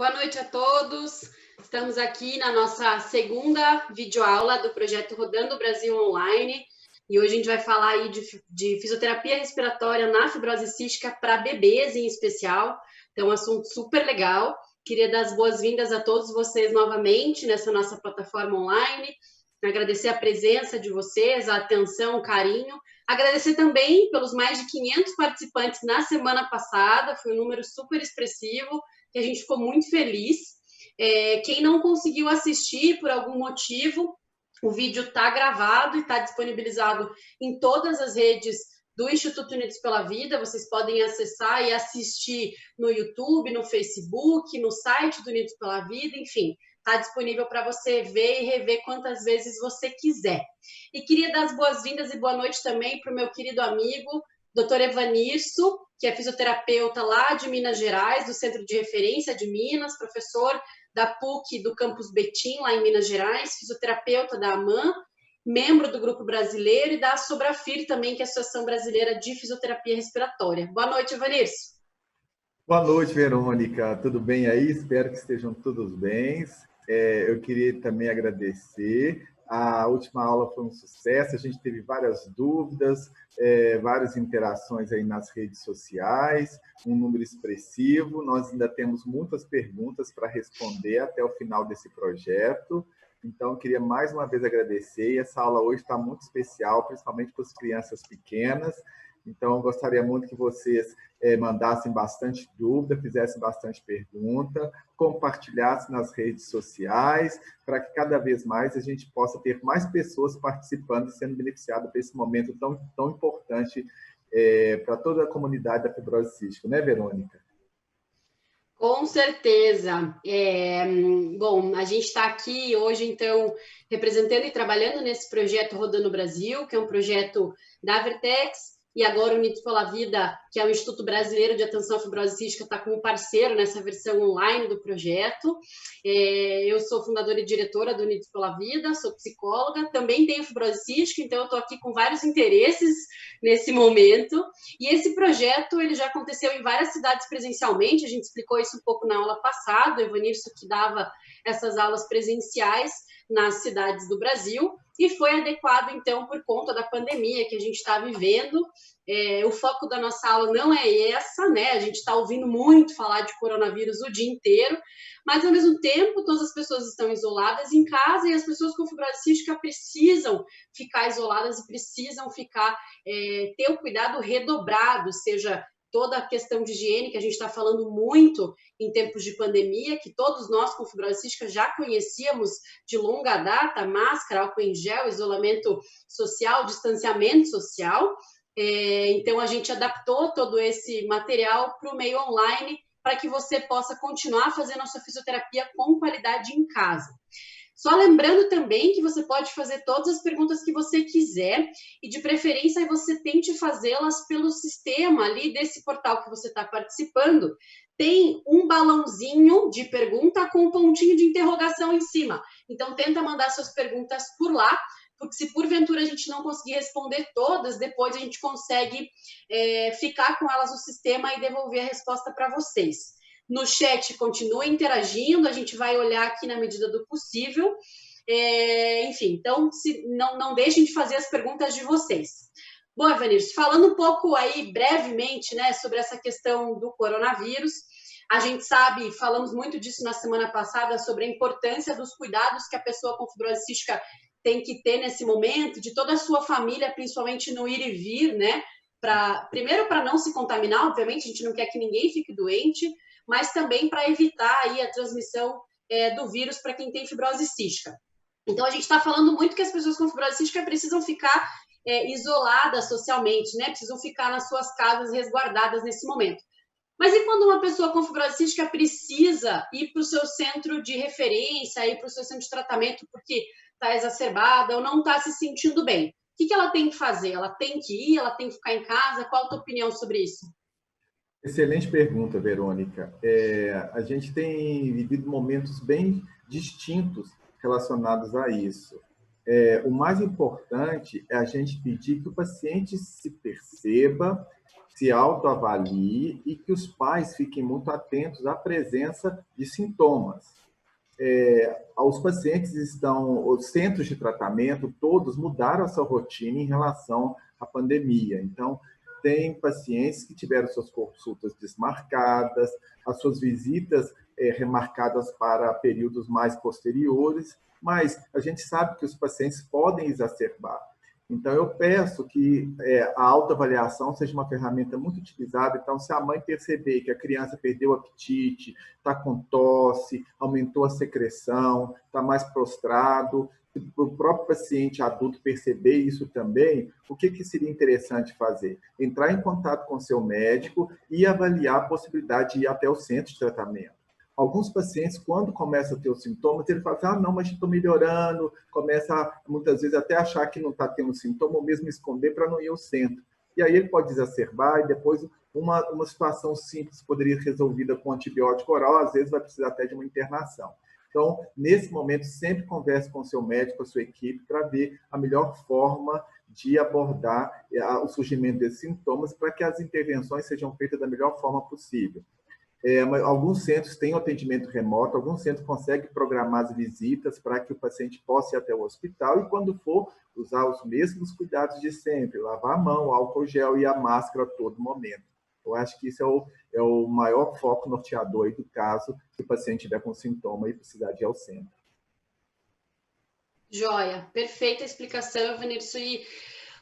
Boa noite a todos. Estamos aqui na nossa segunda videoaula do projeto Rodando o Brasil Online. E hoje a gente vai falar aí de fisioterapia respiratória na fibrose cística para bebês em especial. Então, um assunto super legal. Queria dar as boas-vindas a todos vocês novamente nessa nossa plataforma online. Agradecer a presença de vocês, a atenção, o carinho. Agradecer também pelos mais de 500 participantes na semana passada. Foi um número super expressivo, que a gente ficou muito feliz. Quem não conseguiu assistir por algum motivo, o vídeo está gravado e está disponibilizado em todas as redes do Instituto Unidos pela Vida. Vocês podem acessar e assistir no YouTube, no Facebook, no site do Unidos pela Vida, enfim. Está disponível para você ver e rever quantas vezes você quiser. E queria dar as boas-vindas e boa noite também para o meu querido amigo, Dr. Evanirso, que é fisioterapeuta lá de Minas Gerais, do Centro de Referência de Minas, professor da PUC do Campus Betim, lá em Minas Gerais, fisioterapeuta da AMAN, membro do Grupo Brasileiro e da Sobrafir também, que é a Associação Brasileira de Fisioterapia Respiratória. Boa noite, Evanirso. Boa noite, Verônica. Tudo bem aí? Espero que estejam todos bem. Eu queria também agradecer. A última aula foi um sucesso, a gente teve várias dúvidas, várias interações aí nas redes sociais, um número expressivo. Nós ainda temos muitas perguntas para responder até o final desse projeto. Então, eu queria mais uma vez agradecer. E essa aula hoje está muito especial, principalmente para as crianças pequenas. Então, eu gostaria muito que vocês mandassem bastante dúvida, fizessem bastante pergunta, compartilhassem nas redes sociais, para que cada vez mais a gente possa ter mais pessoas participando e sendo beneficiadas por esse momento tão importante para toda a comunidade da fibrose cística, né, Verônica? Com certeza. Bom, a gente está aqui hoje, então, representando e trabalhando nesse projeto Rodando o Brasil, que é um projeto da Vertex, e agora o Unidos pela Vida, que é o Instituto Brasileiro de Atenção à Fibrose Cística, está como parceiro nessa versão online do projeto. Eu sou fundadora e diretora do Unidos pela Vida, sou psicóloga, também tenho fibrose cística, então eu estou aqui com vários interesses nesse momento. E esse projeto ele já aconteceu em várias cidades presencialmente, a gente explicou isso um pouco na aula passada, o Evanirso que dava essas aulas presenciais nas cidades do Brasil, e foi adequado, então, por conta da pandemia que a gente está vivendo. O foco da nossa aula não é essa, né? A gente está ouvindo muito falar de coronavírus o dia inteiro, mas, ao mesmo tempo, todas as pessoas estão isoladas em casa e as pessoas com fibrose cística precisam ficar isoladas e precisam ter o cuidado redobrado, seja toda a questão de higiene, que a gente está falando muito em tempos de pandemia, que todos nós com fibrose cística já conhecíamos de longa data, máscara, álcool em gel, isolamento social, distanciamento social. Então, a gente adaptou todo esse material para o meio online para que você possa continuar fazendo a sua fisioterapia com qualidade em casa. Só lembrando também que você pode fazer todas as perguntas que você quiser e, de preferência, você tente fazê-las pelo sistema ali desse portal que você está participando. Tem um balãozinho de pergunta com um pontinho de interrogação em cima. Então, tenta mandar suas perguntas por lá, porque se porventura a gente não conseguir responder todas, depois a gente consegue ficar com elas no sistema e devolver a resposta para vocês. No chat, continue interagindo, a gente vai olhar aqui na medida do possível. Enfim, então, não deixem de fazer as perguntas de vocês. Bom, Evanirso, falando um pouco aí brevemente, né, sobre essa questão do coronavírus, a gente sabe, falamos muito disso na semana passada, sobre a importância dos cuidados que a pessoa com fibrose cística tem que ter nesse momento, de toda a sua família, principalmente no ir e vir, né? Primeiro, para não se contaminar, obviamente, a gente não quer que ninguém fique doente, mas também para evitar aí a transmissão do vírus para quem tem fibrose cística. Então, a gente está falando muito que as pessoas com fibrose cística precisam ficar isoladas socialmente, né? Precisam ficar nas suas casas resguardadas nesse momento. Mas e quando uma pessoa com fibrose cística precisa ir para o seu centro de referência, ir para o seu centro de tratamento porque está exacerbada ou não está se sentindo bem? O que ela tem que fazer? Ela tem que ir? Ela tem que ficar em casa? Qual a tua opinião sobre isso? Excelente pergunta, Verônica. A gente tem vivido momentos bem distintos relacionados a isso. O mais importante é a gente pedir que o paciente se perceba, se autoavalie e que os pais fiquem muito atentos à presença de sintomas. Os pacientes os centros de tratamento, todos mudaram a sua rotina em relação à pandemia. Então, tem pacientes que tiveram suas consultas desmarcadas, as suas visitas remarcadas para períodos mais posteriores, mas a gente sabe que os pacientes podem exacerbar. Então, eu peço que a autoavaliação seja uma ferramenta muito utilizada. Então, se a mãe perceber que a criança perdeu o apetite, está com tosse, aumentou a secreção, está mais prostrado, o próprio paciente adulto perceber isso também, o que seria interessante fazer? Entrar em contato com seu médico e avaliar a possibilidade de ir até o centro de tratamento. Alguns pacientes, quando começam a ter os sintomas, ele fala assim, não, mas estou melhorando, começa muitas vezes até achar que não está tendo sintoma, ou mesmo esconder para não ir ao centro. E aí ele pode exacerbar e depois uma situação simples poderia ser resolvida com antibiótico oral, às vezes vai precisar até de uma internação. Então, nesse momento, sempre converse com o seu médico, com a sua equipe, para ver a melhor forma de abordar o surgimento desses sintomas para que as intervenções sejam feitas da melhor forma possível. Alguns centros têm atendimento remoto, alguns centros conseguem programar as visitas para que o paciente possa ir até o hospital e, quando for, usar os mesmos cuidados de sempre, lavar a mão, álcool gel e a máscara a todo momento. Eu acho que isso é o maior foco norteador aí do caso, se o paciente tiver com sintoma e precisar de ir ao centro. Joia, perfeita explicação, Evanilson. E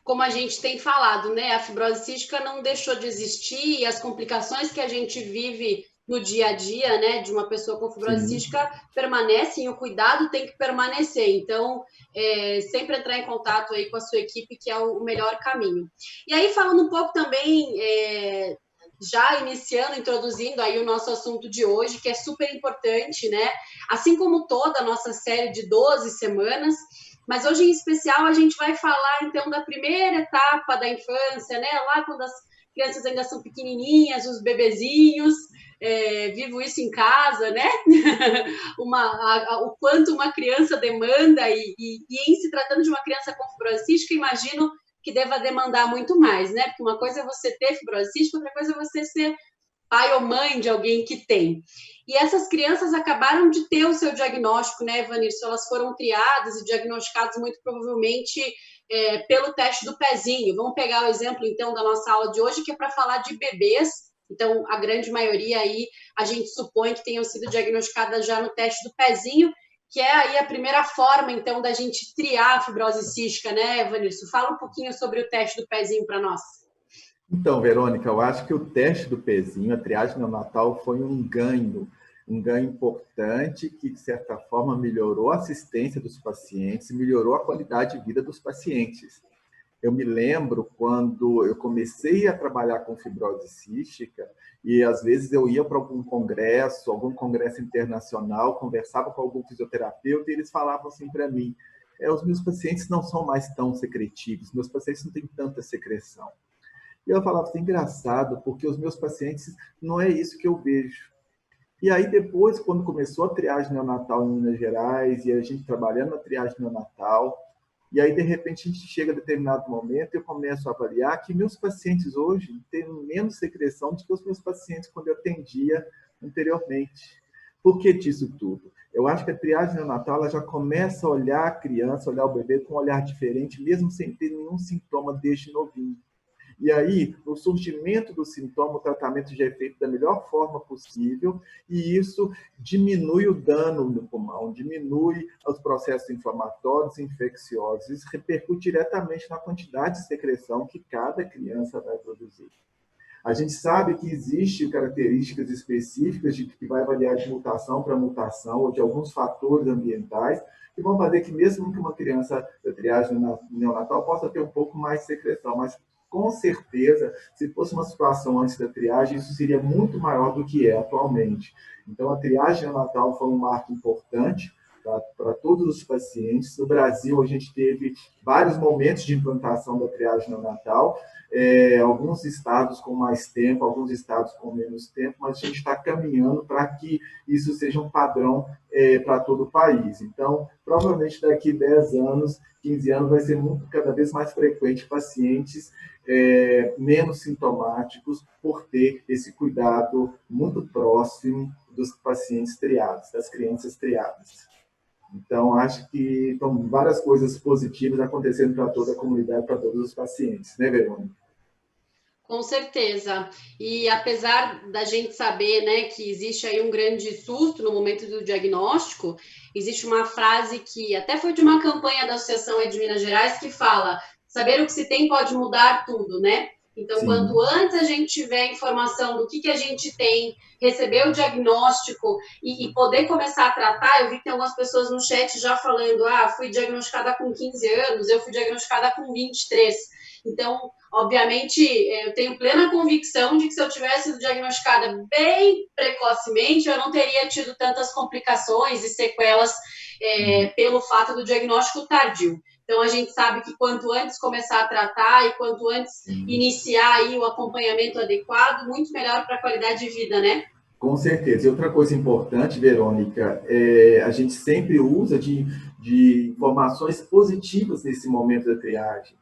como a gente tem falado, né, a fibrose cística não deixou de existir e as complicações que a gente vive no dia a dia, né, de uma pessoa com fibrose cística permanecem e o cuidado tem que permanecer. Então, sempre entrar em contato aí com a sua equipe, que é o melhor caminho. E aí, falando um pouco também, já iniciando, introduzindo aí o nosso assunto de hoje, que é super importante, né? Assim como toda a nossa série de 12 semanas, mas hoje em especial a gente vai falar então da primeira etapa da infância, né? Lá quando as crianças ainda são pequenininhas, os bebezinhos, vivo isso em casa, né? O quanto uma criança demanda e em se tratando de uma criança com fibrose cística, imagino que deva demandar muito mais, né? Porque uma coisa é você ter fibrose cística, outra coisa é você ser pai ou mãe de alguém que tem. E essas crianças acabaram de ter o seu diagnóstico, né, Evanilson? Elas foram criadas e diagnosticadas muito provavelmente pelo teste do pezinho. Vamos pegar o exemplo, então, da nossa aula de hoje, que é para falar de bebês. Então, a grande maioria aí, a gente supõe que tenham sido diagnosticadas já no teste do pezinho, que é aí a primeira forma, então, da gente triar a fibrose cística, né, Evanilson? Fala um pouquinho sobre o teste do pezinho para nós. Então, Verônica, eu acho que o teste do pezinho, a triagem neonatal, foi um ganho importante que, de certa forma, melhorou a assistência dos pacientes, melhorou a qualidade de vida dos pacientes. Eu me lembro quando eu comecei a trabalhar com fibrose cística e, às vezes, eu ia para algum congresso internacional, conversava com algum fisioterapeuta e eles falavam assim para mim, os meus pacientes não são mais tão secretivos, meus pacientes não têm tanta secreção. E eu falava assim, engraçado, porque os meus pacientes não é isso que eu vejo. E aí depois, quando começou a triagem neonatal em Minas Gerais, e a gente trabalhando na triagem neonatal, e aí de repente a gente chega a determinado momento e eu começo a avaliar que meus pacientes hoje têm menos secreção do que os meus pacientes quando eu atendia anteriormente. Por que disso tudo? Eu acho que a triagem neonatal ela já começa a olhar a criança, olhar o bebê com um olhar diferente, mesmo sem ter nenhum sintoma desde novinho. E aí, no surgimento do sintoma, o tratamento já é feito da melhor forma possível e isso diminui o dano no pulmão, diminui os processos inflamatórios e infecciosos. Isso repercute diretamente na quantidade de secreção que cada criança vai produzir. A gente sabe que existem características específicas que vai variar de mutação para mutação ou de alguns fatores ambientais que vão fazer que mesmo que uma criança da triagem neonatal possa ter um pouco mais de secreção, mas com certeza, se fosse uma situação antes da triagem, isso seria muito maior do que é atualmente. Então, a triagem neonatal foi um marco importante, para todos os pacientes. No Brasil, a gente teve vários momentos de implantação da triagem neonatal, alguns estados com mais tempo, alguns estados com menos tempo, mas a gente está caminhando para que isso seja um padrão para todo o país. Então, provavelmente daqui 10 anos, 15 anos, vai ser cada vez mais frequente pacientes menos sintomáticos por ter esse cuidado muito próximo dos pacientes triados, das crianças triadas. Então, acho que estão várias coisas positivas acontecendo para toda a comunidade, para todos os pacientes, né, Verônica? Com certeza. E apesar da gente saber, né, que existe aí um grande susto no momento do diagnóstico, existe uma frase que até foi de uma campanha da Associação de Minas Gerais que fala: saber o que se tem pode mudar tudo, né? Então, quanto antes a gente tiver informação do que a gente tem, receber o diagnóstico e poder começar a tratar, eu vi que tem algumas pessoas no chat já falando: fui diagnosticada com 15 anos, eu fui diagnosticada com 23. Então, obviamente, eu tenho plena convicção de que se eu tivesse sido diagnosticada bem precocemente, eu não teria tido tantas complicações e sequelas pelo fato do diagnóstico tardio. Então, a gente sabe que quanto antes começar a tratar e quanto antes iniciar aí o acompanhamento adequado, muito melhor para a qualidade de vida, né? Com certeza. E outra coisa importante, Verônica, a gente sempre usa de informações positivas nesse momento da triagem.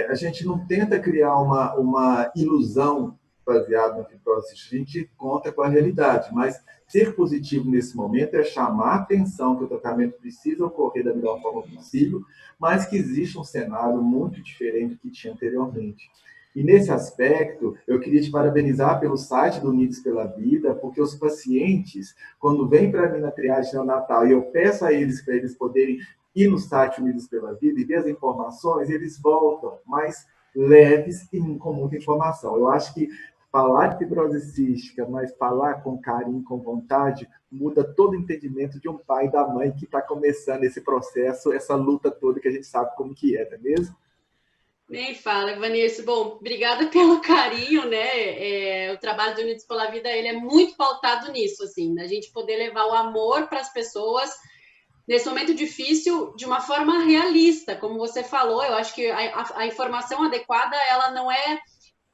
A gente não tenta criar uma ilusão baseada na fibrose, a gente conta com a realidade, mas ser positivo nesse momento é chamar a atenção que o tratamento precisa ocorrer da melhor forma possível, mas que existe um cenário muito diferente do que tinha anteriormente. E nesse aspecto, eu queria te parabenizar pelo site do Unidos pela Vida, porque os pacientes, quando vêm para mim na triagem neonatal e eu peço a eles para eles poderem ir no site Unidos pela Vida e ver as informações, eles voltam mais leves e com muita informação. Eu acho que falar de fibrose cística, mas falar com carinho, com vontade, muda todo o entendimento de um pai e da mãe que está começando esse processo, essa luta toda que a gente sabe como que não é mesmo? Nem fala, Vanessa. Bom, obrigada pelo carinho, né? O trabalho do Unidos pela Vida, ele é muito pautado nisso, assim, da gente poder levar o amor para as pessoas nesse momento difícil de uma forma realista, como você falou. Eu acho que a informação adequada, ela não é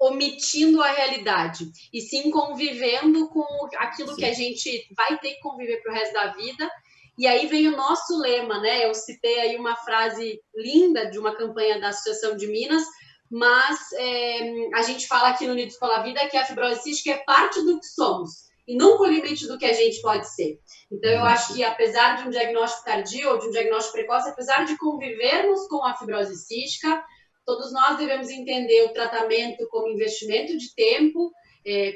omitindo a realidade, e sim convivendo com aquilo que a gente vai ter que conviver para o resto da vida. E aí vem o nosso lema, né? Eu citei aí uma frase linda de uma campanha da Associação de Minas, mas a gente fala aqui no Unidos pela Vida que a fibrose cística é parte do que somos e nunca o limite do que a gente pode ser. Então, eu acho que apesar de um diagnóstico tardio ou de um diagnóstico precoce, apesar de convivermos com a fibrose cística, todos nós devemos entender o tratamento como investimento de tempo,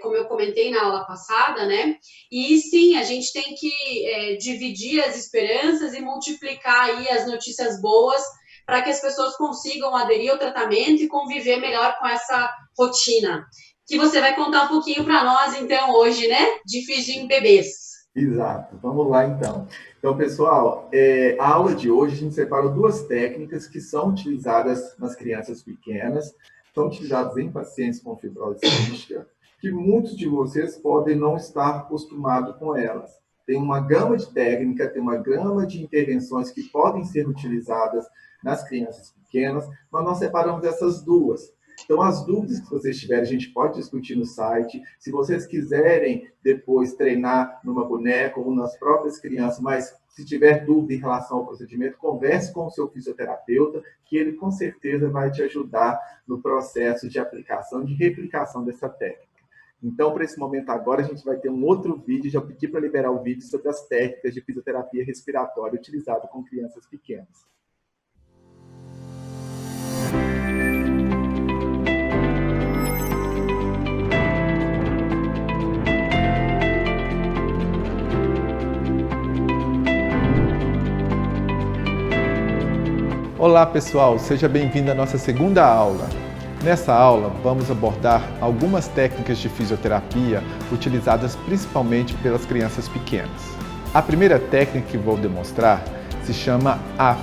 como eu comentei na aula passada, né? E sim, a gente tem que dividir as esperanças e multiplicar aí as notícias boas para que as pessoas consigam aderir ao tratamento e conviver melhor com essa rotina. Que você vai contar um pouquinho para nós, então, hoje, né? De FIGEM em bebês. Exato. Vamos lá, então. Então, pessoal, a aula de hoje a gente separou duas técnicas que são utilizadas nas crianças pequenas, são utilizadas em pacientes com fibrose cística, que muitos de vocês podem não estar acostumados com elas. Tem uma gama de técnicas, tem uma gama de intervenções que podem ser utilizadas nas crianças pequenas, mas nós separamos essas duas. Então, as dúvidas que vocês tiverem, a gente pode discutir no site. Se vocês quiserem depois treinar numa boneca ou nas próprias crianças, mas se tiver dúvida em relação ao procedimento, converse com o seu fisioterapeuta, que ele com certeza vai te ajudar no processo de aplicação, de replicação dessa técnica. Então, para esse momento agora, a gente vai ter um outro vídeo, já pedi para liberar o vídeo sobre as técnicas de fisioterapia respiratória utilizada com crianças pequenas. Olá pessoal, seja bem-vindo à nossa segunda aula. Nessa aula vamos abordar algumas técnicas de fisioterapia utilizadas principalmente pelas crianças pequenas. A primeira técnica que vou demonstrar se chama AF,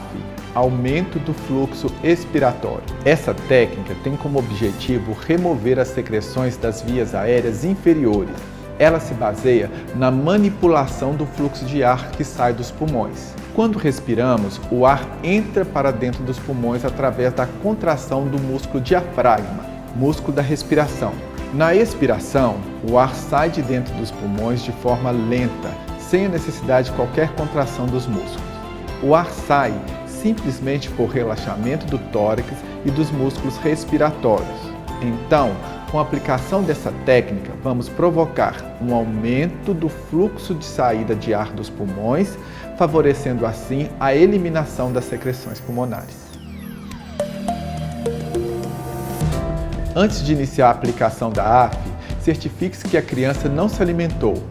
aumento do fluxo expiratório. Essa técnica tem como objetivo remover as secreções das vias aéreas inferiores. Ela se baseia na manipulação do fluxo de ar que sai dos pulmões. Quando respiramos, o ar entra para dentro dos pulmões através da contração do músculo diafragma, músculo da respiração. Na expiração, o ar sai de dentro dos pulmões de forma lenta, sem a necessidade de qualquer contração dos músculos. O ar sai simplesmente por relaxamento do tórax e dos músculos respiratórios. Então, com a aplicação dessa técnica, vamos provocar um aumento do fluxo de saída de ar dos pulmões, favorecendo assim a eliminação das secreções pulmonares. Antes de iniciar a aplicação da AF, certifique-se que a criança não se alimentou.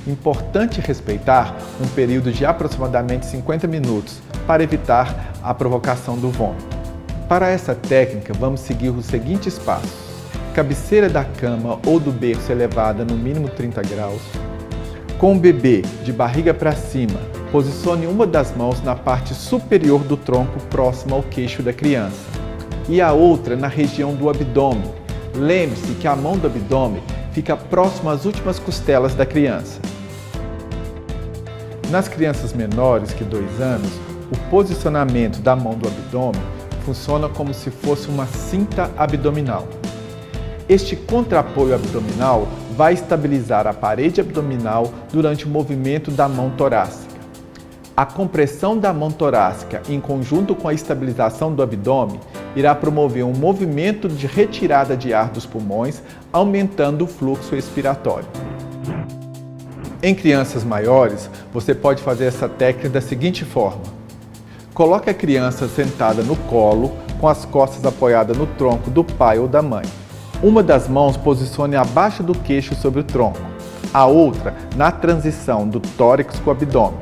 Importante respeitar um período de aproximadamente 50 minutos para evitar a provocação do vômito. Para essa técnica, vamos seguir os seguintes passos: cabeceira da cama ou do berço elevada no mínimo 30 graus. Com o bebê de barriga para cima, posicione uma das mãos na parte superior do tronco próxima ao queixo da criança e a outra na região do abdômen. Lembre-se que a mão do abdômen fica próxima às últimas costelas da criança. Nas crianças menores que 2 anos, o posicionamento da mão do abdômen funciona como se fosse uma cinta abdominal. Este contraapoio abdominal vai estabilizar a parede abdominal durante o movimento da mão torácica. A compressão da mão torácica, em conjunto com a estabilização do abdômen, irá promover um movimento de retirada de ar dos pulmões, aumentando o fluxo expiratório. Em crianças maiores, você pode fazer essa técnica da seguinte forma: coloque a criança sentada no colo, com as costas apoiadas no tronco do pai ou da mãe. Uma das mãos posicione abaixo do queixo sobre o tronco, a outra na transição do tórax com o abdômen.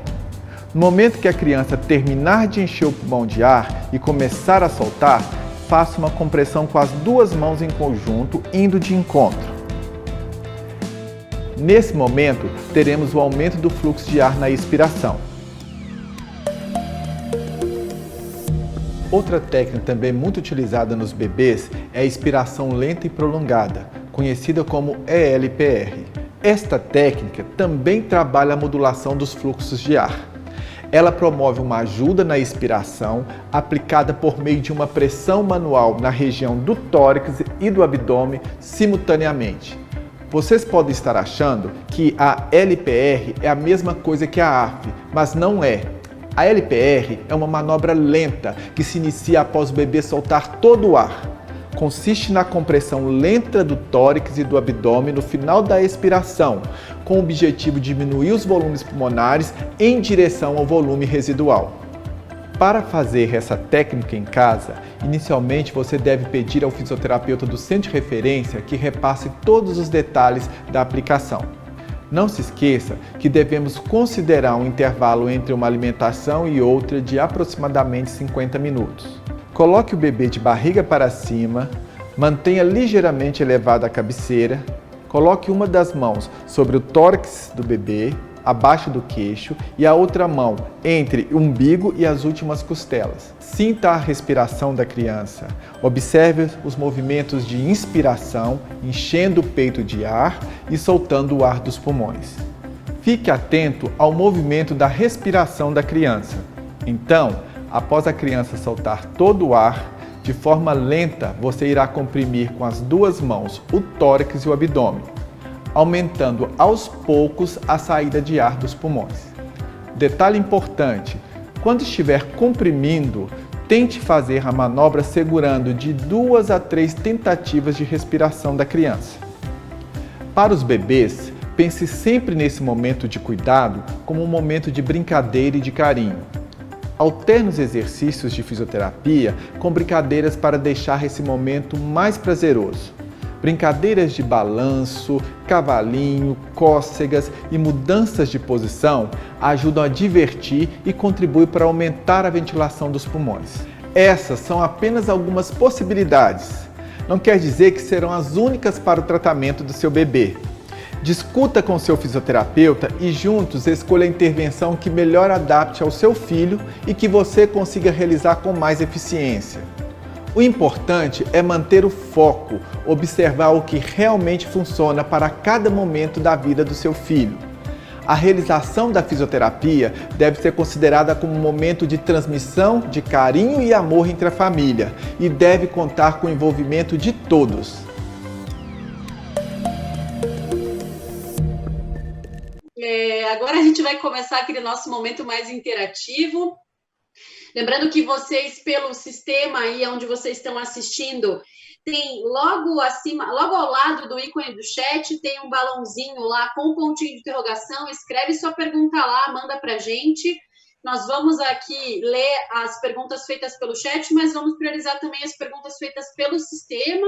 No momento que a criança terminar de encher o pulmão de ar e começar a soltar, faça uma compressão com as 2 mãos em conjunto, indo de encontro. Nesse momento, teremos o aumento do fluxo de ar na expiração. Outra técnica também muito utilizada nos bebês é a expiração lenta e prolongada, conhecida como ELPR. Esta técnica também trabalha a modulação dos fluxos de ar. Ela promove uma ajuda na expiração aplicada por meio de uma pressão manual na região do tórax e do abdômen simultaneamente. Vocês podem estar achando que a LPR é a mesma coisa que a AF, mas não é. A LPR é uma manobra lenta que se inicia após o bebê soltar todo o ar. Consiste na compressão lenta do tórax e do abdômen no final da expiração, com o objetivo de diminuir os volumes pulmonares em direção ao volume residual. Para fazer essa técnica em casa, inicialmente você deve pedir ao fisioterapeuta do centro de referência que repasse todos os detalhes da aplicação. Não se esqueça que devemos considerar um intervalo entre uma alimentação e outra de aproximadamente 50 minutos. Coloque o bebê de barriga para cima, mantenha ligeiramente elevada a cabeceira, coloque uma das mãos sobre o tórax do bebê, abaixo do queixo, e a outra mão entre o umbigo e as últimas costelas. Sinta a respiração da criança. Observe os movimentos de inspiração, enchendo o peito de ar e soltando o ar dos pulmões. Fique atento ao movimento da respiração da criança. Então, após a criança soltar todo o ar, de forma lenta, você irá comprimir com as 2 mãos o tórax e o abdômen, aumentando aos poucos a saída de ar dos pulmões. Detalhe importante: quando estiver comprimindo, tente fazer a manobra segurando de 2 a 3 tentativas de respiração da criança. Para os bebês, pense sempre nesse momento de cuidado como um momento de brincadeira e de carinho. Alterne os exercícios de fisioterapia com brincadeiras para deixar esse momento mais prazeroso. Brincadeiras de balanço, cavalinho, cócegas e mudanças de posição ajudam a divertir e contribuem para aumentar a ventilação dos pulmões. Essas são apenas algumas possibilidades. Não quer dizer que serão as únicas para o tratamento do seu bebê. Discuta com seu fisioterapeuta e juntos escolha a intervenção que melhor adapte ao seu filho e que você consiga realizar com mais eficiência. O importante é manter o foco, observar o que realmente funciona para cada momento da vida do seu filho. A realização da fisioterapia deve ser considerada como um momento de transmissão de carinho e amor entre a família e deve contar com o envolvimento de todos. Agora a gente vai começar aquele nosso momento mais interativo. Lembrando que vocês, pelo sistema aí onde vocês estão assistindo, tem logo acima, logo ao lado do ícone do chat, tem um balãozinho lá com um pontinho de interrogação. Escreve sua pergunta lá, manda para a gente. Nós vamos aqui ler as perguntas feitas pelo chat, mas vamos priorizar também as perguntas feitas pelo sistema,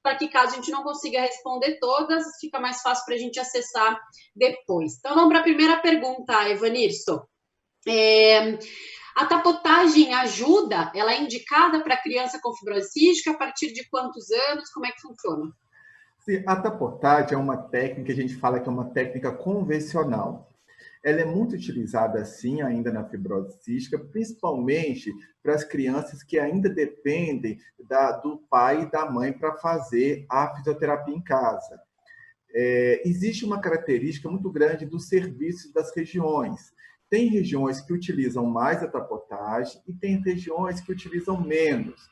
para que caso a gente não consiga responder todas, fica mais fácil para a gente acessar depois. Então, vamos para a primeira pergunta, Evanilson. A tapotagem ajuda? Ela é indicada para criança com fibrose cística? A partir de quantos anos? Como é que funciona? Sim, a tapotagem é uma técnica que a gente fala que é uma técnica convencional. Ela é muito utilizada, sim, ainda na fibrose cística, principalmente para as crianças que ainda dependem do pai e da mãe para fazer a fisioterapia em casa. Existe uma característica muito grande dos serviços das regiões. Tem regiões que utilizam mais a tapotagem e tem regiões que utilizam menos.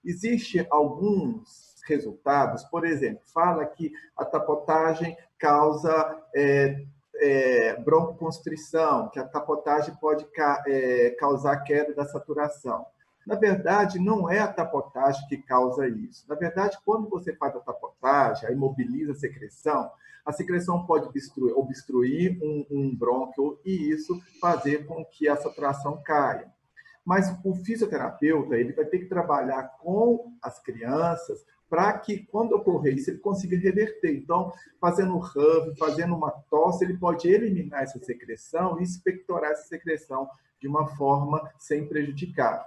Existem alguns resultados, por exemplo, fala que a tapotagem causa broncoconstrição, que a tapotagem pode causar queda da saturação. Na verdade, não é a tapotagem que causa isso. Na verdade, quando você faz a tapotagem, aí mobiliza a secreção pode obstruir um brônquio e isso fazer com que a saturação caia. Mas o fisioterapeuta ele vai ter que trabalhar com as crianças para que, quando ocorrer isso, ele consiga reverter. Então, fazendo um HUF, fazendo uma tosse, ele pode eliminar essa secreção e expectorar essa secreção de uma forma sem prejudicar.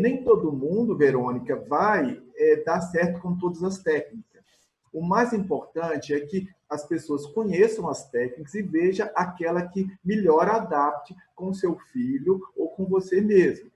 Nem todo mundo, Verônica, vai dar certo com todas as técnicas. O mais importante é que as pessoas conheçam as técnicas e vejam aquela que melhor adapte com o seu filho ou com você mesmo.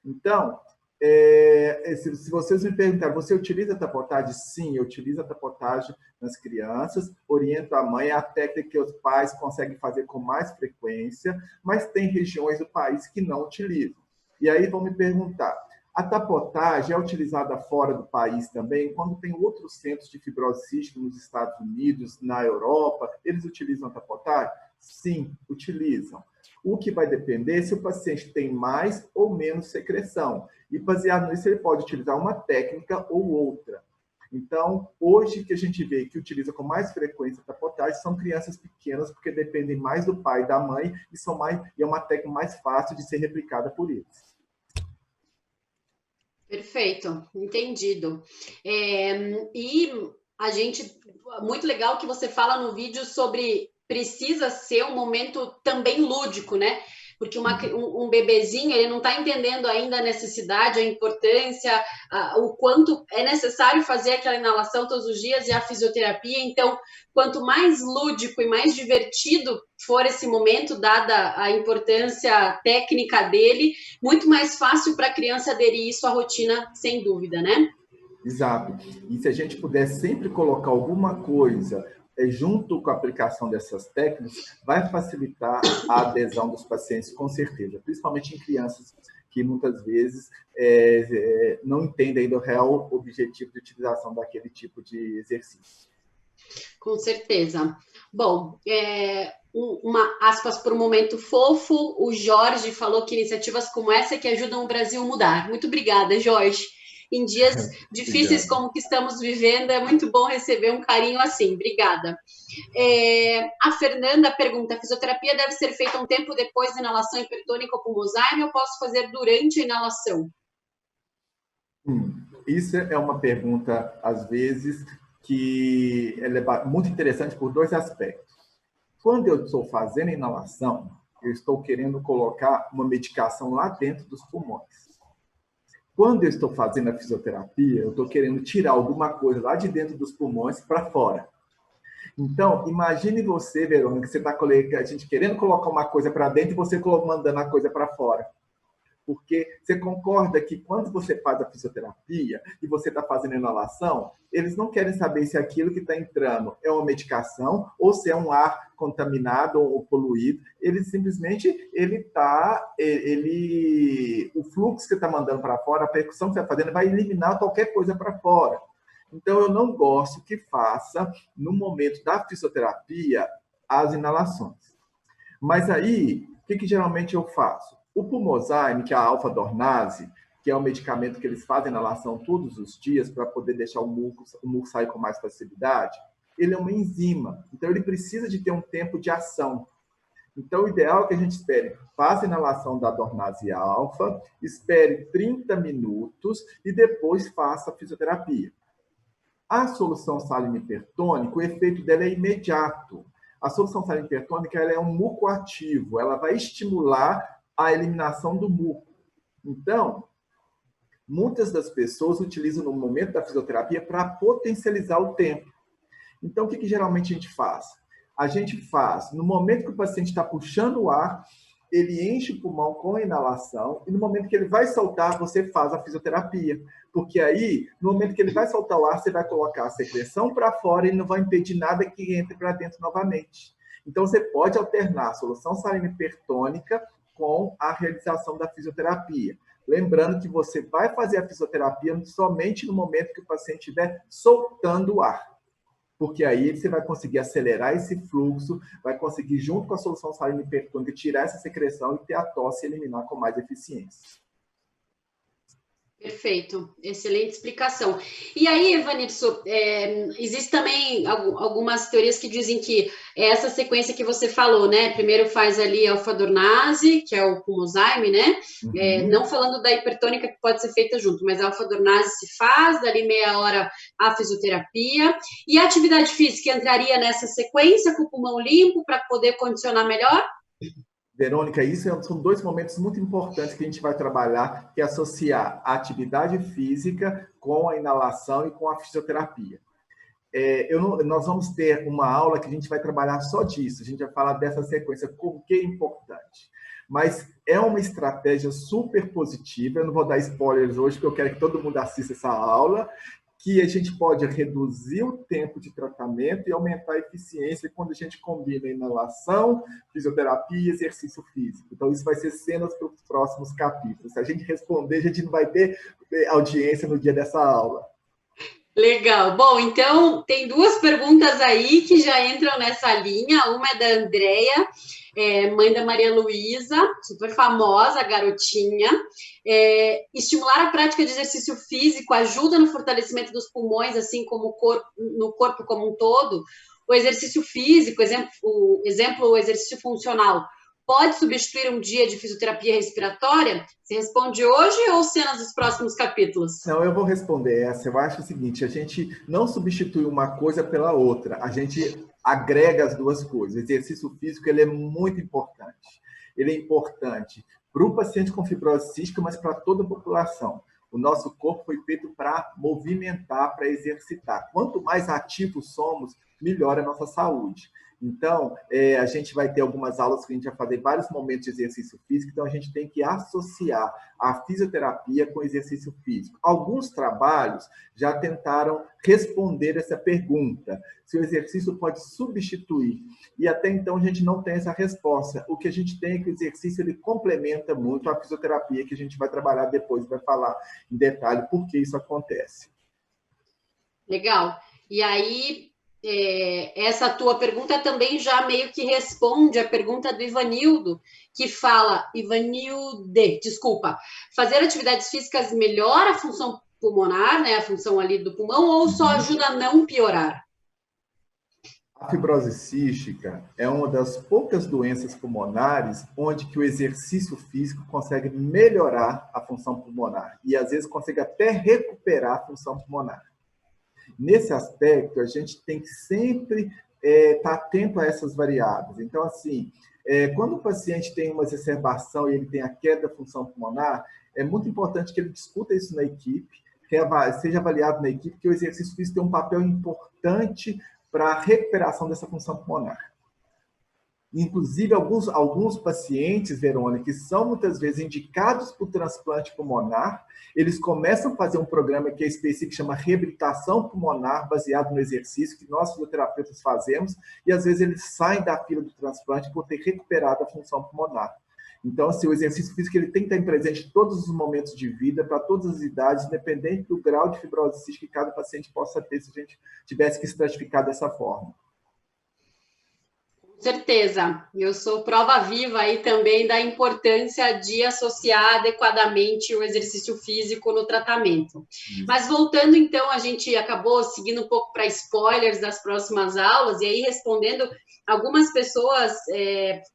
Então, se vocês me perguntarem, você utiliza a tapotagem? Sim, eu utilizo a tapotagem nas crianças, oriento a mãe, é a técnica que os pais conseguem fazer com mais frequência, mas tem regiões do país que não utilizam. E aí vão me perguntar, a tapotagem é utilizada fora do país também? Quando tem outros centros de fibrose cística nos Estados Unidos, na Europa, eles utilizam a tapotagem? Sim, utilizam. O que vai depender se o paciente tem mais ou menos secreção. E baseado nisso, ele pode utilizar uma técnica ou outra. Então, hoje que a gente vê que utiliza com mais frequência a tapotagem são crianças pequenas, porque dependem mais do pai e da mãe e é uma técnica mais fácil de ser replicada por eles. Perfeito, entendido. E a gente, muito legal que você fala no vídeo sobre precisa ser um momento também lúdico, né? Porque um bebezinho, ele não está entendendo ainda a necessidade, a importância, o quanto é necessário fazer aquela inalação todos os dias e a fisioterapia. Então, quanto mais lúdico e mais divertido for esse momento, dada a importância técnica dele, muito mais fácil para a criança aderir isso à rotina, sem dúvida, né? Exato. E se a gente puder sempre colocar alguma coisa junto com a aplicação dessas técnicas, vai facilitar a adesão dos pacientes, com certeza, principalmente em crianças que muitas vezes não entendem ainda o real objetivo de utilização daquele tipo de exercício. Com certeza. Bom, uma aspas por um momento fofo, o Jorge falou que iniciativas como essa que ajudam o Brasil a mudar. Muito obrigada, Jorge. Em dias difíceis como que estamos vivendo, é muito bom receber um carinho assim. Obrigada. A Fernanda pergunta, a fisioterapia deve ser feita um tempo depois da inalação hipertônica com Mozyme ou posso fazer durante a inalação? Isso é uma pergunta, às vezes, que é muito interessante por dois aspectos. Quando eu estou fazendo a inalação, eu estou querendo colocar uma medicação lá dentro dos pulmões. Quando eu estou fazendo a fisioterapia, eu estou querendo tirar alguma coisa lá de dentro dos pulmões para fora. Então, imagine você, Verônica, que você está a gente querendo colocar uma coisa para dentro e você mandando a coisa para fora. Porque você concorda que quando você faz a fisioterapia e você está fazendo inalação, eles não querem saber se aquilo que está entrando é uma medicação ou se é um ar contaminado ou poluído. Ele simplesmente, o fluxo que você está mandando para fora, a percussão que você está fazendo, vai eliminar qualquer coisa para fora. Então, eu não gosto que faça, no momento da fisioterapia, as inalações. Mas aí, o que geralmente eu faço? O Pulmozyme, que é a alfa-dornase, que é um medicamento que eles fazem inalação todos os dias para poder deixar o muco sair com mais facilidade, ele é uma enzima. Então, ele precisa de ter um tempo de ação. Então, o ideal é que a gente faça a inalação da dornase alfa, espere 30 minutos e depois faça a fisioterapia. A solução salina hipertônica, o efeito dela é imediato. A solução salina hipertônica ela é um mucoativo, ela vai estimular a eliminação do muco. Então, muitas das pessoas utilizam no momento da fisioterapia para potencializar o tempo. Então, o que geralmente a gente faz? A gente faz, no momento que o paciente está puxando o ar, ele enche o pulmão com a inalação e no momento que ele vai soltar, você faz a fisioterapia. Porque aí, no momento que ele vai soltar o ar, você vai colocar a secreção para fora e não vai impedir nada que entre para dentro novamente. Então, você pode alternar a solução salina hipertônica com a realização da fisioterapia. Lembrando que você vai fazer a fisioterapia somente no momento que o paciente estiver soltando o ar. Porque aí você vai conseguir acelerar esse fluxo, vai conseguir, junto com a solução salina hipertônica, tirar essa secreção e ter a tosse e eliminar com mais eficiência. Perfeito, excelente explicação. E aí, Evanilson, existe também algumas teorias que dizem que essa sequência que você falou, né? Primeiro faz ali a alfa-dornase, que é o Pulmozyme, né? Uhum. Não falando da hipertônica que pode ser feita junto, mas a alfa-dornase se faz, dali meia hora a fisioterapia. E a atividade física entraria nessa sequência com o pulmão limpo para poder condicionar melhor? Verônica, isso são dois momentos muito importantes que a gente vai trabalhar, que é associar a atividade física com a inalação e com a fisioterapia. Nós vamos ter uma aula que a gente vai trabalhar só disso, a gente vai falar dessa sequência, como que é importante. Mas é uma estratégia super positiva, eu não vou dar spoilers hoje, porque eu quero que todo mundo assista essa aula, que a gente pode reduzir o tempo de tratamento e aumentar a eficiência quando a gente combina inalação, fisioterapia e exercício físico. Então, isso vai ser cenas para os próximos capítulos. Se a gente responder, a gente não vai ter audiência no dia dessa aula. Legal. Bom, então, tem duas perguntas aí que já entram nessa linha. Uma é da Andréia, mãe da Maria Luísa, super famosa, garotinha. Estimular a prática de exercício físico ajuda no fortalecimento dos pulmões, assim como no corpo como um todo. O exercício físico, o exercício funcional, pode substituir um dia de fisioterapia respiratória? Você responde hoje ou cenas dos próximos capítulos? Não, eu vou responder essa. Eu acho o seguinte, a gente não substitui uma coisa pela outra, a gente agrega as duas coisas. O exercício físico ele é muito importante. Ele é importante para o paciente com fibrose cística, mas para toda a população. O nosso corpo foi feito para movimentar, para exercitar. Quanto mais ativos somos, melhor a nossa saúde. Então, a gente vai ter algumas aulas que a gente vai fazer vários momentos de exercício físico, então a gente tem que associar a fisioterapia com o exercício físico. Alguns trabalhos já tentaram responder essa pergunta, se o exercício pode substituir, e até então a gente não tem essa resposta. O que a gente tem é que o exercício ele complementa muito a fisioterapia, que a gente vai trabalhar depois, vai falar em detalhe por que isso acontece. Legal. E aí, essa tua pergunta também já meio que responde a pergunta do Ivanildo, que fala, fazer atividades físicas melhora a função pulmonar, né, a função ali do pulmão, ou só ajuda a não piorar? A fibrose cística é uma das poucas doenças pulmonares onde que o exercício físico consegue melhorar a função pulmonar e às vezes consegue até recuperar a função pulmonar. Nesse aspecto, a gente tem que sempre estar atento a essas variáveis. Então, assim, quando o paciente tem uma exacerbação e ele tem a queda da função pulmonar, é muito importante que ele discuta isso na equipe, que seja avaliado na equipe, que o exercício físico tem um papel importante para a recuperação dessa função pulmonar. Inclusive, alguns pacientes, Verônica, que são muitas vezes indicados para o transplante pulmonar, eles começam a fazer um programa que é específico, que chama reabilitação pulmonar, baseado no exercício que nós, fisioterapeutas, fazemos, e às vezes eles saem da fila do transplante por ter recuperado a função pulmonar. Então, assim, o exercício físico ele tem que estar presente em todos os momentos de vida, para todas as idades, independente do grau de fibrose cística que cada paciente possa ter, se a gente tivesse que estratificar dessa forma. Com certeza, eu sou prova viva aí também da importância de associar adequadamente o exercício físico no tratamento. Mas voltando então, a gente acabou seguindo um pouco para spoilers das próximas aulas, e aí respondendo, algumas pessoas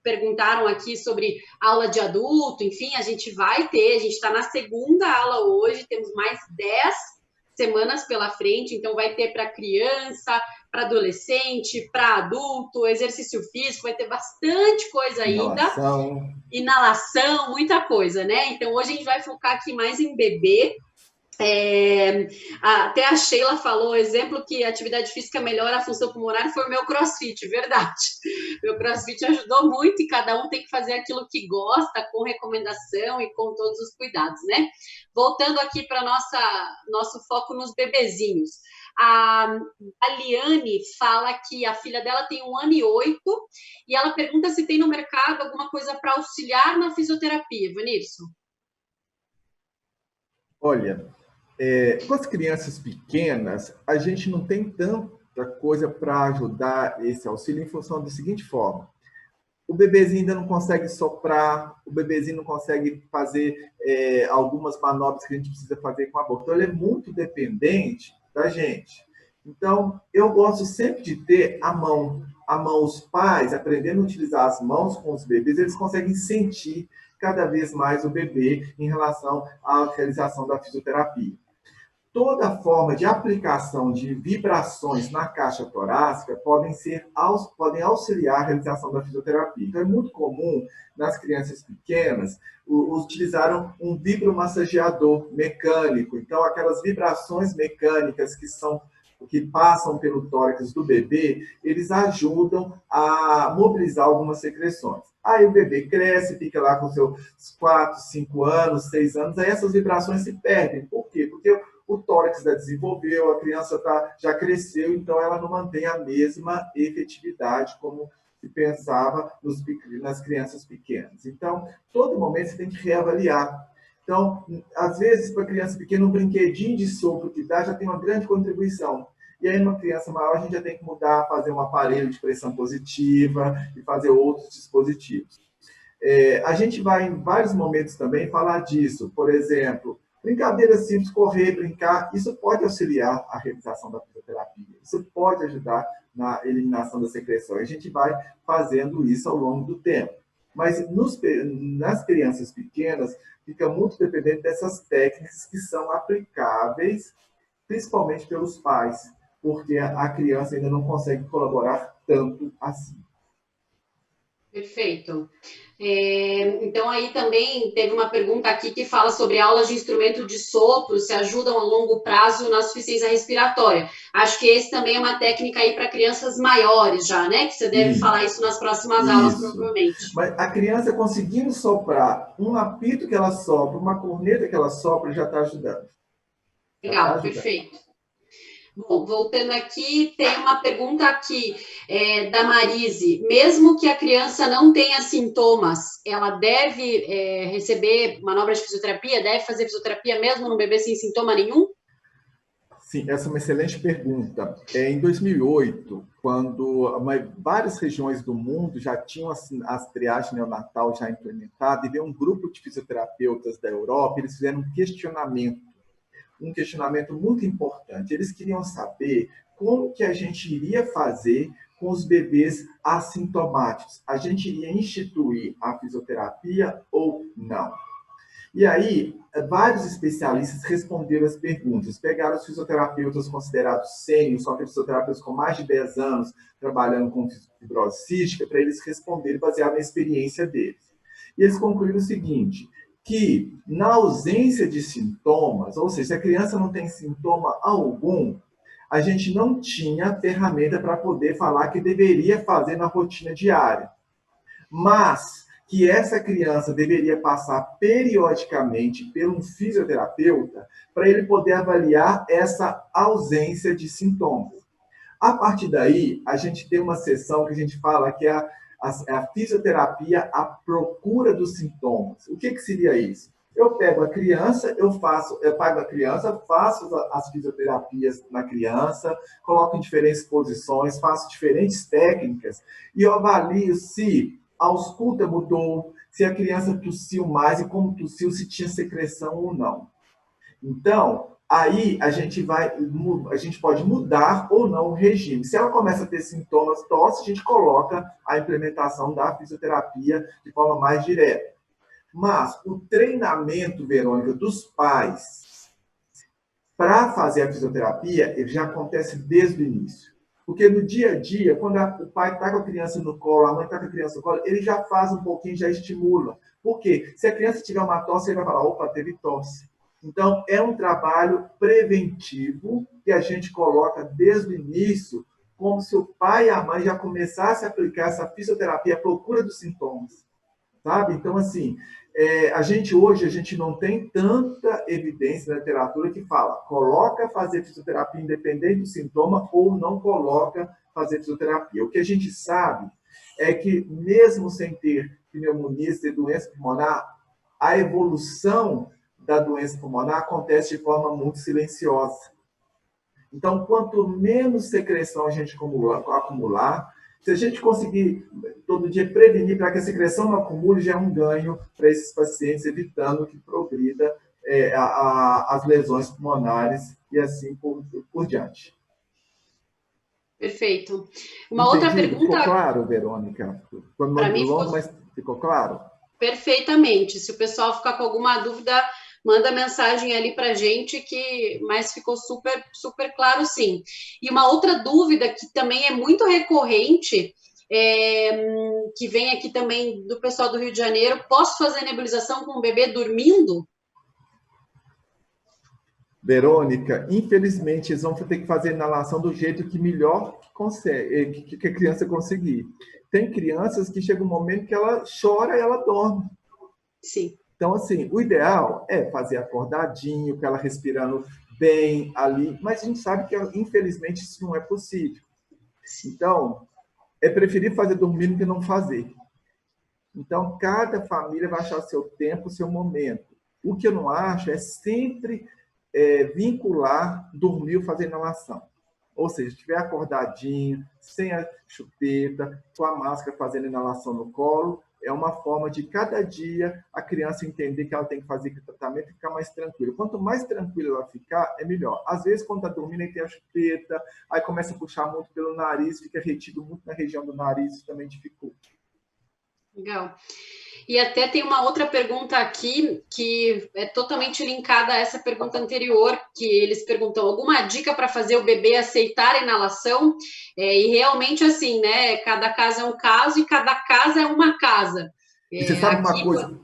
perguntaram aqui sobre aula de adulto, enfim, a gente está na segunda aula hoje, temos mais 10 semanas pela frente, então vai ter para criança, para adolescente, para adulto, exercício físico, vai ter bastante coisa ainda. Inalação, muita coisa, né? Então, hoje a gente vai focar aqui mais em bebê. Até a Sheila falou, exemplo que a atividade física melhora a função pulmonar foi o meu crossfit, verdade. Meu crossfit ajudou muito e cada um tem que fazer aquilo que gosta, com recomendação e com todos os cuidados, né? Voltando aqui para nosso foco nos bebezinhos. A Liane fala que a filha dela tem 1 ano e 8 e ela pergunta se tem no mercado alguma coisa para auxiliar na fisioterapia, Vanirson. Olha, com as crianças pequenas, a gente não tem tanta coisa para ajudar esse auxílio em função da seguinte forma. O bebezinho ainda não consegue soprar, o bebezinho não consegue fazer algumas manobras que a gente precisa fazer com a boca. Então, ele é muito dependente da gente. Então, eu gosto sempre de ter a mão. Os pais, aprendendo a utilizar as mãos com os bebês, eles conseguem sentir cada vez mais o bebê em relação à realização da fisioterapia. Toda forma de aplicação de vibrações na caixa torácica podem auxiliar a realização da fisioterapia. Então, é muito comum nas crianças pequenas utilizar um vibromassageador mecânico. Então, aquelas vibrações mecânicas que passam pelo tórax do bebê, eles ajudam a mobilizar algumas secreções. Aí o bebê cresce, fica lá com seus 4, 5 anos, 6 anos, aí essas vibrações se perdem. Por quê? Porque o tórax já desenvolveu, a criança já cresceu, então ela não mantém a mesma efetividade como se pensava nas crianças pequenas. Então, todo momento você tem que reavaliar. Então, às vezes, para a criança pequena, um brinquedinho de sopro que dá já tem uma grande contribuição. E aí, numa criança maior, a gente já tem que mudar, fazer um aparelho de pressão positiva e fazer outros dispositivos. A gente vai, em vários momentos também, falar disso. Por exemplo, brincadeiras simples, correr, brincar, isso pode auxiliar a realização da fisioterapia. Isso pode ajudar na eliminação das secreções. A gente vai fazendo isso ao longo do tempo. Mas nas crianças pequenas, fica muito dependente dessas técnicas que são aplicáveis, principalmente pelos pais, porque a criança ainda não consegue colaborar tanto assim. Perfeito. Então, aí também teve uma pergunta aqui que fala sobre aulas de instrumento de sopro, se ajudam a longo prazo na suficiência respiratória. Acho que esse também é uma técnica aí para crianças maiores já, né? Que você deve falar isso nas próximas aulas, provavelmente. Mas a criança conseguindo soprar, um apito que ela sopra, uma corneta que ela sopra, já está ajudando. Legal, perfeito. Bom, voltando aqui, tem uma pergunta aqui da Marise. Mesmo que a criança não tenha sintomas, ela deve receber manobra de fisioterapia? Deve fazer fisioterapia mesmo no bebê sem sintoma nenhum? Sim, essa é uma excelente pergunta. Em 2008, quando várias regiões do mundo já tinham as triagens neonatal já implementadas, e veio um grupo de fisioterapeutas da Europa, eles fizeram um questionamento muito importante. Eles queriam saber como que a gente iria fazer com os bebês assintomáticos. A gente iria instituir a fisioterapia ou não? E aí, vários especialistas responderam as perguntas. Pegaram os fisioterapeutas considerados sênios, só que fisioterapeutas com mais de 10 anos trabalhando com fibrose cística, para eles responderem baseado na experiência deles. E eles concluíram o seguinte, que na ausência de sintomas, ou seja, se a criança não tem sintoma algum, a gente não tinha ferramenta para poder falar que deveria fazer na rotina diária. mas que essa criança deveria passar periodicamente por um fisioterapeuta para ele poder avaliar essa ausência de sintomas. A partir daí, a gente tem uma sessão que a gente fala que é a fisioterapia à procura dos sintomas. O que seria isso? Eu pego a criança, eu pago a criança, faço as fisioterapias na criança, coloco em diferentes posições, faço diferentes técnicas e eu avalio se a ausculta mudou, se a criança tossiu mais e como tossiu, se tinha secreção ou não. Então, aí a gente pode mudar ou não o regime. Se ela começa a ter sintomas tosse, a gente coloca a implementação da fisioterapia de forma mais direta. Mas o treinamento, Verônica, dos pais para fazer a fisioterapia, ele já acontece desde o início. Porque no dia a dia, quando o pai está com a criança no colo, a mãe está com a criança no colo, ele já faz um pouquinho, já estimula. Por quê? Se a criança tiver uma tosse, ele vai falar, opa, teve tosse. Então, é um trabalho preventivo que a gente coloca desde o início, como se o pai e a mãe já começassem a aplicar essa fisioterapia à procura dos sintomas. Sabe? Então, assim, hoje a gente não tem tanta evidência na literatura que fala, coloca fazer fisioterapia independente do sintoma ou não coloca fazer fisioterapia. O que a gente sabe é que, mesmo sem ter pneumonia, ter doença pulmonar, a evolução da doença pulmonar acontece de forma muito silenciosa. Então, quanto menos secreção a gente acumular, se a gente conseguir todo dia prevenir para que a secreção não acumule, já é um ganho para esses pacientes, evitando que progrida as lesões pulmonares e assim por diante. Perfeito. Uma outra pergunta... Ficou claro, Verônica? Foi muito longo, mas ficou claro? Perfeitamente. Se o pessoal ficar com alguma dúvida, manda mensagem ali para a gente, mas ficou super, super claro, sim. E uma outra dúvida que também é muito recorrente, que vem aqui também do pessoal do Rio de Janeiro, posso fazer nebulização com o bebê dormindo? Verônica, infelizmente, eles vão ter que fazer inalação do jeito que melhor que a criança conseguir. Tem crianças que chega um momento que ela chora e ela dorme. Sim. Então, assim, o ideal é fazer acordadinho, com ela respirando bem ali, mas a gente sabe que, infelizmente, isso não é possível. Então, é preferir fazer dormindo que não fazer. Então, cada família vai achar o seu tempo, o seu momento. O que eu não acho é sempre vincular dormir ou fazer inalação. Ou seja, se estiver acordadinho, sem a chupeta, com a máscara fazendo inalação no colo, é uma forma de cada dia a criança entender que ela tem que fazer aquele tratamento e ficar mais tranquila. Quanto mais tranquila ela ficar, é melhor. Às vezes, quando está dormindo, aí tem a chupeta, aí começa a puxar muito pelo nariz, fica retido muito na região do nariz, isso também dificulta. Legal. E até tem uma outra pergunta aqui que é totalmente linkada a essa pergunta anterior, que eles perguntam alguma dica para fazer o bebê aceitar a inalação? E realmente assim, né? Cada caso é um caso e cada casa é uma casa. E você sabe uma coisa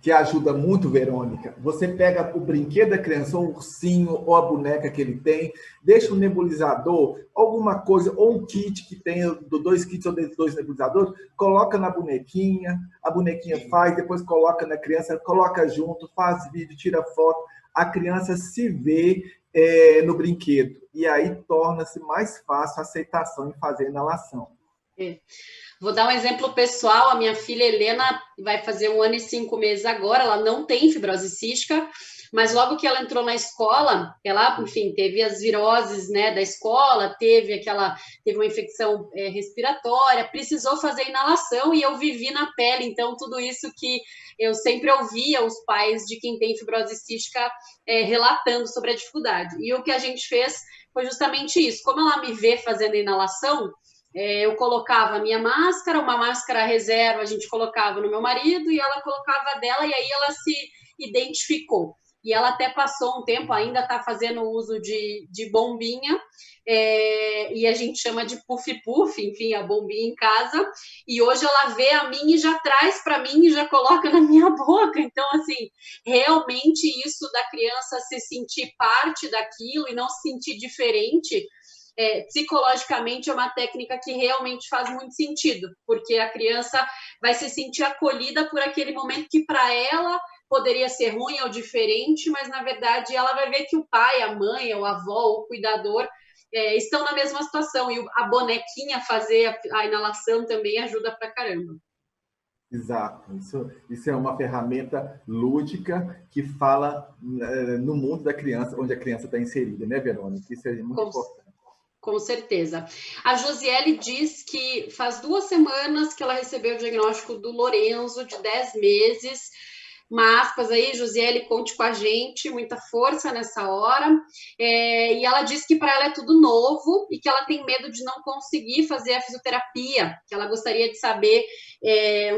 que ajuda muito, Verônica? Você pega o brinquedo da criança, ou o ursinho, ou a boneca que ele tem, deixa um nebulizador, alguma coisa, ou um kit que tem 2 kits ou 2 nebulizadores, coloca na bonequinha, a bonequinha faz, depois coloca na criança, coloca junto, faz vídeo, tira foto, a criança se vê no brinquedo. E aí torna-se mais fácil a aceitação em fazer a inalação. Vou dar um exemplo pessoal. A minha filha Helena vai fazer 1 ano e 5 meses agora. Ela não tem fibrose cística, mas logo que ela entrou na escola, ela, enfim, teve as viroses, né, da escola, teve uma infecção respiratória, precisou fazer inalação e eu vivi na pele. Então, tudo isso que eu sempre ouvia os pais de quem tem fibrose cística relatando sobre a dificuldade. E o que a gente fez foi justamente isso. Como ela me vê fazendo inalação, eu colocava a minha máscara, uma máscara reserva a gente colocava no meu marido e ela colocava a dela e aí ela se identificou. E ela até passou um tempo, ainda está fazendo uso de bombinha, e a gente chama de puff-puff, enfim, a bombinha em casa. E hoje ela vê a mim e já traz para mim e já coloca na minha boca. Então, assim, realmente isso da criança se sentir parte daquilo e não se sentir diferente, psicologicamente é uma técnica que realmente faz muito sentido, porque a criança vai se sentir acolhida por aquele momento que para ela poderia ser ruim ou diferente, mas na verdade ela vai ver que o pai, a mãe, o avó, o cuidador estão na mesma situação, e a bonequinha fazer a inalação também ajuda pra caramba. Exato, isso é uma ferramenta lúdica que fala no mundo da criança, onde a criança está inserida, né, Verônica? Isso é muito importante. Com certeza. A Josiele diz que faz 2 semanas que ela recebeu o diagnóstico do Lorenzo, de 10 meses. Uma aspas aí, Josiele, conte com a gente, muita força nessa hora. E ela diz que para ela é tudo novo e que ela tem medo de não conseguir fazer a fisioterapia, que ela gostaria de saber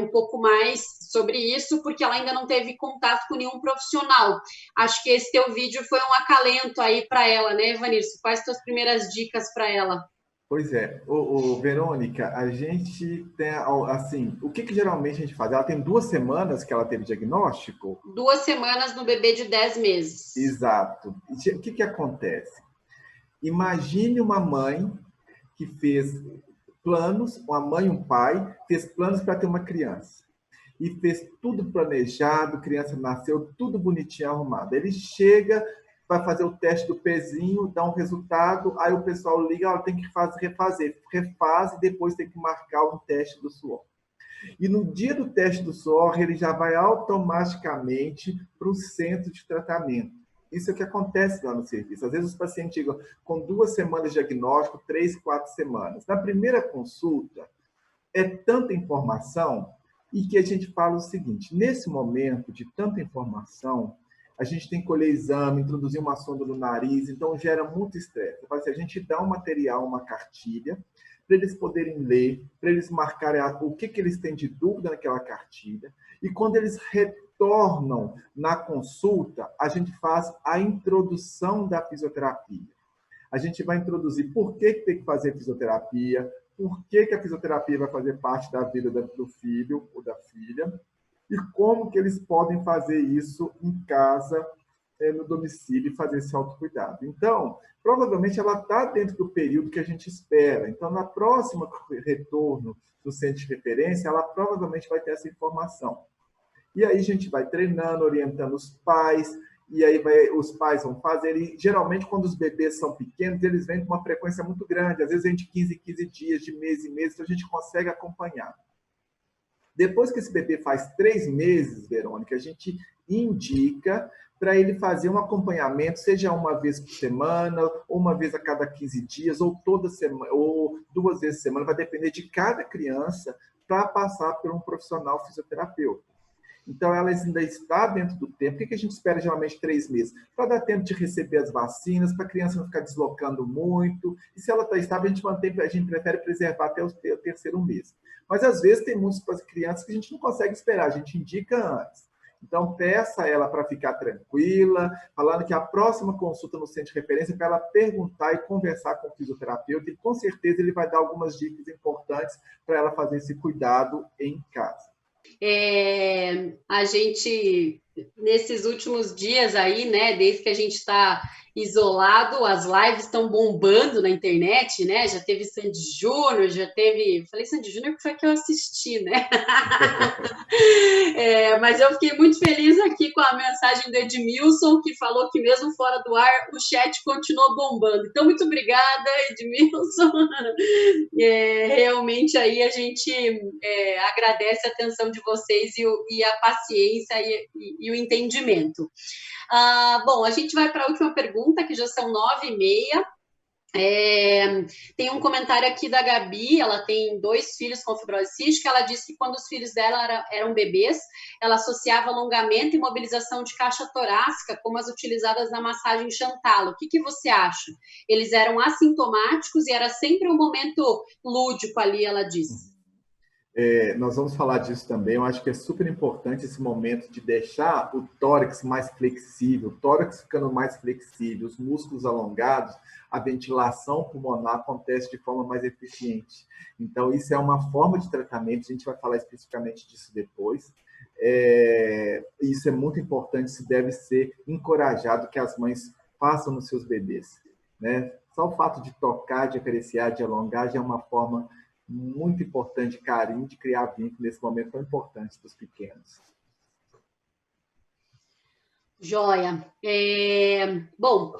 um pouco mais sobre isso, porque ela ainda não teve contato com nenhum profissional. Acho que esse teu vídeo foi um acalento aí para ela, né, Vanirson? Quais as tuas primeiras dicas para ela? Pois é, Verônica, a gente tem, assim, o que geralmente a gente faz? Ela tem 2 semanas que ela teve diagnóstico? 2 semanas no bebê de 10 meses. Exato. E o que acontece? Imagine uma mãe que fez planos, uma mãe e um pai, fez planos para ter uma criança. E fez tudo planejado, a criança nasceu, tudo bonitinho, arrumado. Ele chega, vai fazer o teste do pezinho, dá um resultado, aí o pessoal liga, tem que refazer. Refaz e depois tem que marcar um teste do suor. E no dia do teste do suor, ele já vai automaticamente para o centro de tratamento. Isso é o que acontece lá no serviço. Às vezes os pacientes chegam com 2 semanas de diagnóstico, 3, 4 semanas. Na primeira consulta, é tanta informação e que a gente fala o seguinte, nesse momento de tanta informação, a gente tem que colher exame, introduzir uma sonda no nariz, então gera muito estresse. A gente dá um material, uma cartilha, para eles poderem ler, para eles marcarem o que eles têm de dúvida naquela cartilha, e quando eles retornam na consulta, a gente faz a introdução da fisioterapia. A gente vai introduzir por que tem que fazer fisioterapia, por que a fisioterapia vai fazer parte da vida do filho ou da filha, e como que eles podem fazer isso em casa, no domicílio, e fazer esse autocuidado. Então, provavelmente ela está dentro do período que a gente espera. Então, na próxima retorno do centro de referência, ela provavelmente vai ter essa informação. E aí a gente vai treinando, orientando os pais, e aí os pais vão fazer. E geralmente, quando os bebês são pequenos, eles vêm com uma frequência muito grande, às vezes vem de 15 em 15 dias, de mês em mês, então a gente consegue acompanhar. Depois que esse bebê faz 3 meses, Verônica, a gente indica para ele fazer um acompanhamento, seja uma vez por semana, ou uma vez a cada 15 dias, ou toda semana, ou 2 vezes por semana, vai depender de cada criança, para passar por um profissional fisioterapeuta. Então, ela ainda está dentro do tempo. O que a gente espera geralmente 3 meses? Para dar tempo de receber as vacinas, para a criança não ficar deslocando muito. E se ela está estável, a gente prefere preservar até o 3º mês. Mas, às vezes, tem muitas crianças que a gente não consegue esperar, a gente indica antes. Então, peça ela para ficar tranquila, falando que a próxima consulta no centro de referência é para ela perguntar e conversar com o fisioterapeuta, e com certeza ele vai dar algumas dicas importantes para ela fazer esse cuidado em casa. A gente, nesses últimos dias aí, né, desde que a gente está isolado, as lives estão bombando na internet, né, já teve Sandy Júnior, falei Sandy Júnior que foi que eu assisti, né, mas eu fiquei muito feliz aqui com a mensagem do Edmilson, que falou que mesmo fora do ar, o chat continuou bombando, então muito obrigada, Edmilson, realmente aí a gente agradece a atenção de vocês e a paciência e o entendimento. Bom, a gente vai para a última pergunta, que já são 9h30. Tem um comentário aqui da Gabi, ela tem 2 filhos com fibrose cística, ela disse que quando os filhos dela eram bebês, ela associava alongamento e mobilização de caixa torácica como as utilizadas na massagem Chantal. O que você acha? Eles eram assintomáticos e era sempre um momento lúdico ali, ela disse. Nós vamos falar disso também. Eu acho que é super importante esse momento de deixar o tórax mais flexível, o tórax ficando mais flexível, os músculos alongados, a ventilação pulmonar acontece de forma mais eficiente. Então, isso é uma forma de tratamento, a gente vai falar especificamente disso depois. Isso é muito importante, isso deve ser encorajado que as mães façam nos seus bebês, né? Só o fato de tocar, de acariciar, de alongar, já é uma forma muito importante de carinho, de criar vínculo nesse momento tão importante dos pequenos. Joia. Bom,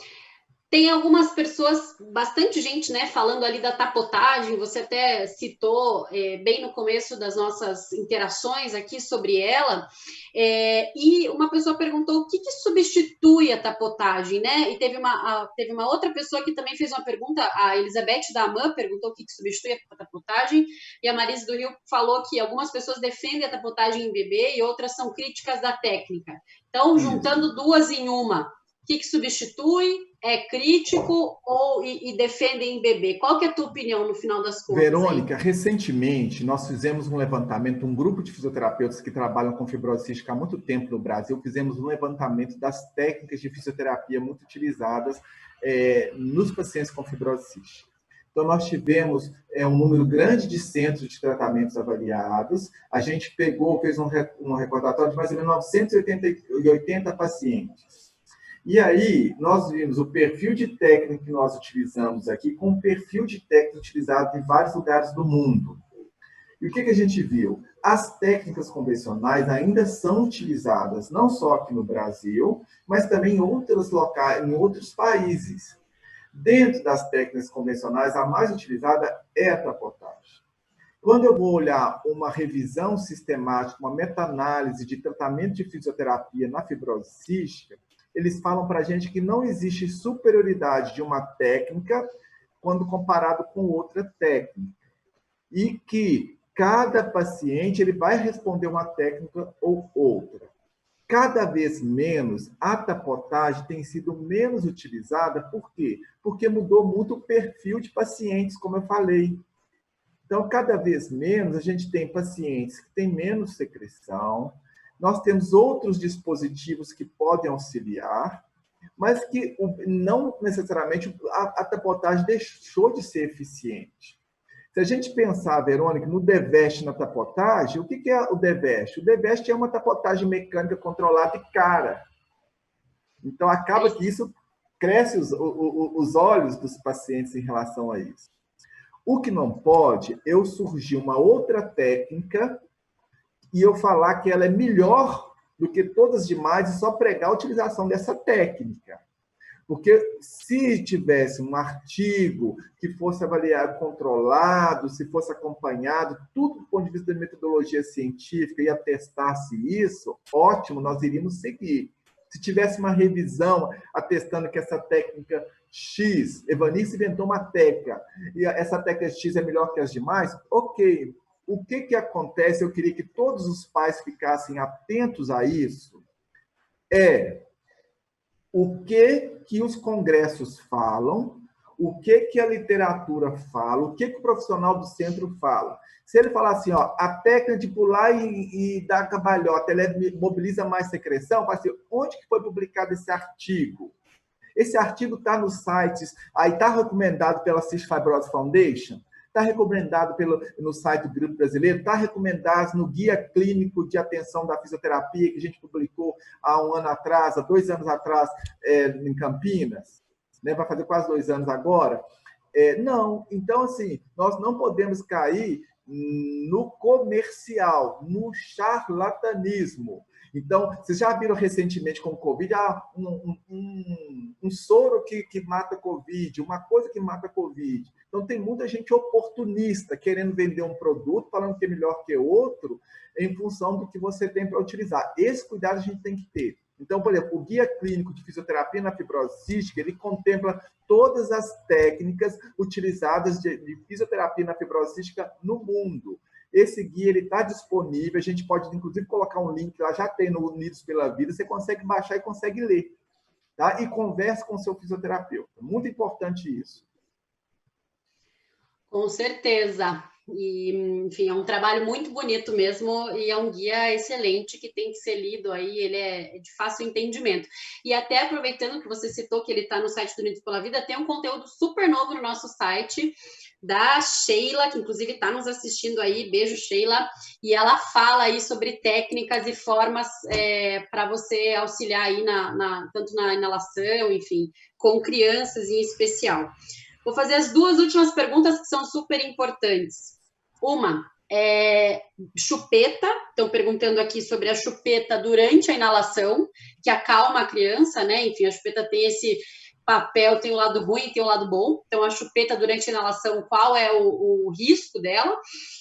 tem algumas pessoas, bastante gente, né, falando ali da tapotagem, você até citou bem no começo das nossas interações aqui sobre ela, e uma pessoa perguntou o que substitui a tapotagem, né? E teve uma outra pessoa que também fez uma pergunta, a Elizabeth da AMAN perguntou o que substitui a tapotagem, e a Marise do Rio falou que algumas pessoas defendem a tapotagem em bebê e outras são críticas da técnica. Então, juntando duas em uma, o que substitui, é crítico e defende em bebê? Qual que é a tua opinião no final das contas? Verônica, recentemente nós fizemos um levantamento, um grupo de fisioterapeutas que trabalham com fibrose cística há muito tempo no Brasil, fizemos um levantamento das técnicas de fisioterapia muito utilizadas nos pacientes com fibrose cística. Então, nós tivemos um número grande de centros de tratamentos avaliados, a gente fez um recordatório de mais ou menos 980 pacientes. E aí, nós vimos o perfil de técnica que nós utilizamos aqui com o perfil de técnica utilizado em vários lugares do mundo. E o que a gente viu? As técnicas convencionais ainda são utilizadas, não só aqui no Brasil, mas também em outros locais, em outros países. Dentro das técnicas convencionais, a mais utilizada é a tapotagem. Quando eu vou olhar uma revisão sistemática, uma meta-análise de tratamento de fisioterapia na fibrose cística, eles falam para a gente que não existe superioridade de uma técnica quando comparado com outra técnica. E que cada paciente ele vai responder uma técnica ou outra. Cada vez menos, a tapotagem tem sido menos utilizada. Por quê? Porque mudou muito o perfil de pacientes, como eu falei. Então, cada vez menos, a gente tem pacientes que têm menos secreção, nós temos outros dispositivos que podem auxiliar, mas que não necessariamente a tapotagem deixou de ser eficiente. Se a gente pensar, Verônica, no deveste na tapotagem, o que é o deveste? O deveste é uma tapotagem mecânica controlada e cara. Então, acaba que isso cresce os olhos dos pacientes em relação a isso. O que não pode é surgir uma outra técnica e eu falar que ela é melhor do que todas as demais e só pregar a utilização dessa técnica. Porque se tivesse um artigo que fosse avaliado, controlado, se fosse acompanhado, tudo do ponto de vista da metodologia científica e atestasse isso, ótimo, nós iríamos seguir. Se tivesse uma revisão atestando que essa técnica X, Evanice inventou uma técnica, e essa técnica X é melhor que as demais, ok. O que acontece, eu queria que todos os pais ficassem atentos a isso, o que os congressos falam, o que a literatura fala, o que o profissional do centro fala. Se ele falar assim, ó, a técnica de pular e dar cambalhota, ela mobiliza mais secreção, vai ser onde que foi publicado esse artigo? Esse artigo está nos sites, aí está recomendado pela Cystic Fibrosis Foundation, está recomendado no site do Grupo Brasileiro, está recomendado no Guia Clínico de Atenção da Fisioterapia, que a gente publicou há 1 ano atrás, há 2 anos atrás, em Campinas, né? Vai fazer quase 2 anos agora. Não, então, assim, nós não podemos cair no comercial, no charlatanismo. Então, vocês já viram recentemente com o Covid, um soro que mata Covid, uma coisa que mata Covid. Então, tem muita gente oportunista querendo vender um produto, falando que é melhor que outro, em função do que você tem para utilizar. Esse cuidado a gente tem que ter. Então, por exemplo, o Guia Clínico de Fisioterapia na Fibrose Cística, ele contempla todas as técnicas utilizadas de fisioterapia na fibrose cística no mundo. Esse guia está disponível, a gente pode, inclusive, colocar um link lá, já tem no Unidos pela Vida, você consegue baixar e consegue ler. Tá? E converse com o seu fisioterapeuta. Muito importante isso. Com certeza. E, enfim, é um trabalho muito bonito mesmo e é um guia excelente que tem que ser lido aí, ele é de fácil entendimento. E até aproveitando que você citou que ele está no site do Unidos pela Vida, tem um conteúdo super novo no nosso site, da Sheila, que inclusive está nos assistindo aí, beijo Sheila, e ela fala aí sobre técnicas e formas para você auxiliar aí tanto na inalação, enfim, com crianças em especial. Vou fazer as duas últimas perguntas que são super importantes. Uma é chupeta, estão perguntando aqui sobre a chupeta durante a inalação, que acalma a criança, né? Enfim, a chupeta tem esse papel, tem o lado ruim e tem o lado bom. Então, a chupeta durante a inalação, qual é o risco dela?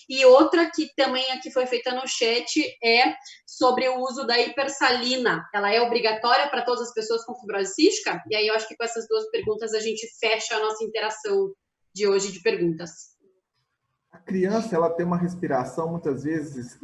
E outra que também aqui foi feita no chat é sobre o uso da hipersalina. Ela é obrigatória para todas as pessoas com fibrose cística? E aí eu acho que com essas duas perguntas a gente fecha a nossa interação de hoje de perguntas. A criança, ela tem uma respiração, muitas vezes,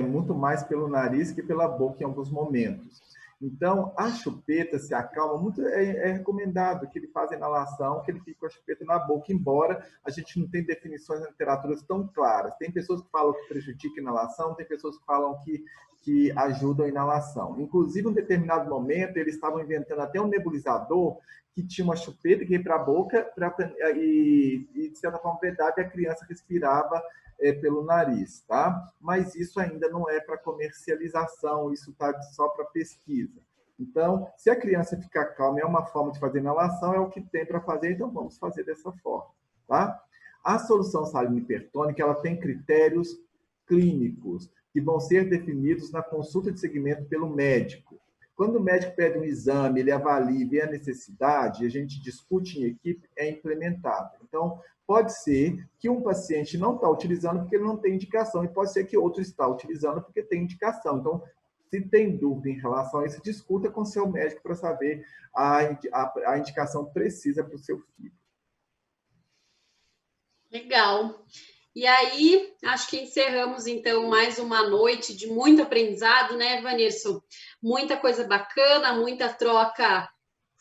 muito mais pelo nariz que pela boca em alguns momentos. Então, a chupeta se acalma, é recomendado que ele faça a inalação, que ele fique com a chupeta na boca, embora a gente não tenha definições na literatura tão claras. Tem pessoas que falam que prejudica a inalação, tem pessoas que falam que ajudam a inalação. Inclusive, em um determinado momento, eles estavam inventando até um nebulizador que tinha uma chupeta que ia para a boca e, de certa forma, verdade, a criança respirava pelo nariz, tá? Mas isso ainda não é para comercialização, isso está só para pesquisa. Então, se a criança ficar calma, é uma forma de fazer inalação, é o que tem para fazer, então vamos fazer dessa forma, tá? A solução salina hipertônica, ela tem critérios clínicos que vão ser definidos na consulta de segmento pelo médico. Quando o médico pede um exame, ele avalia e vê a necessidade, a gente discute em equipe, é implementado. Então, pode ser que um paciente não está utilizando porque ele não tem indicação, e pode ser que outro está utilizando porque tem indicação. Então, se tem dúvida em relação a isso, discuta com seu médico para saber a indicação precisa para o seu filho. Legal. E aí, acho que encerramos, então, mais uma noite de muito aprendizado, né, Vanirson? Muita coisa bacana, muita troca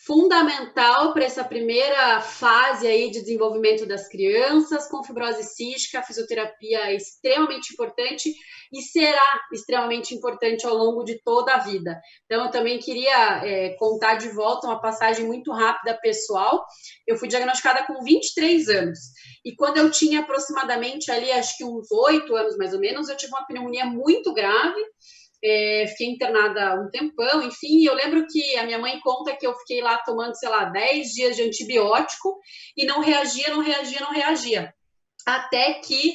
fundamental para essa primeira fase aí de desenvolvimento das crianças com fibrose cística. A fisioterapia é extremamente importante e será extremamente importante ao longo de toda a vida. Então, eu também queria contar de volta uma passagem muito rápida pessoal. Eu fui diagnosticada com 23 anos. E quando eu tinha aproximadamente ali, acho que uns 8 anos mais ou menos, eu tive uma pneumonia muito grave. Fiquei internada um tempão, enfim, e eu lembro que a minha mãe conta que eu fiquei lá tomando, sei lá, 10 dias de antibiótico e não reagia. Até que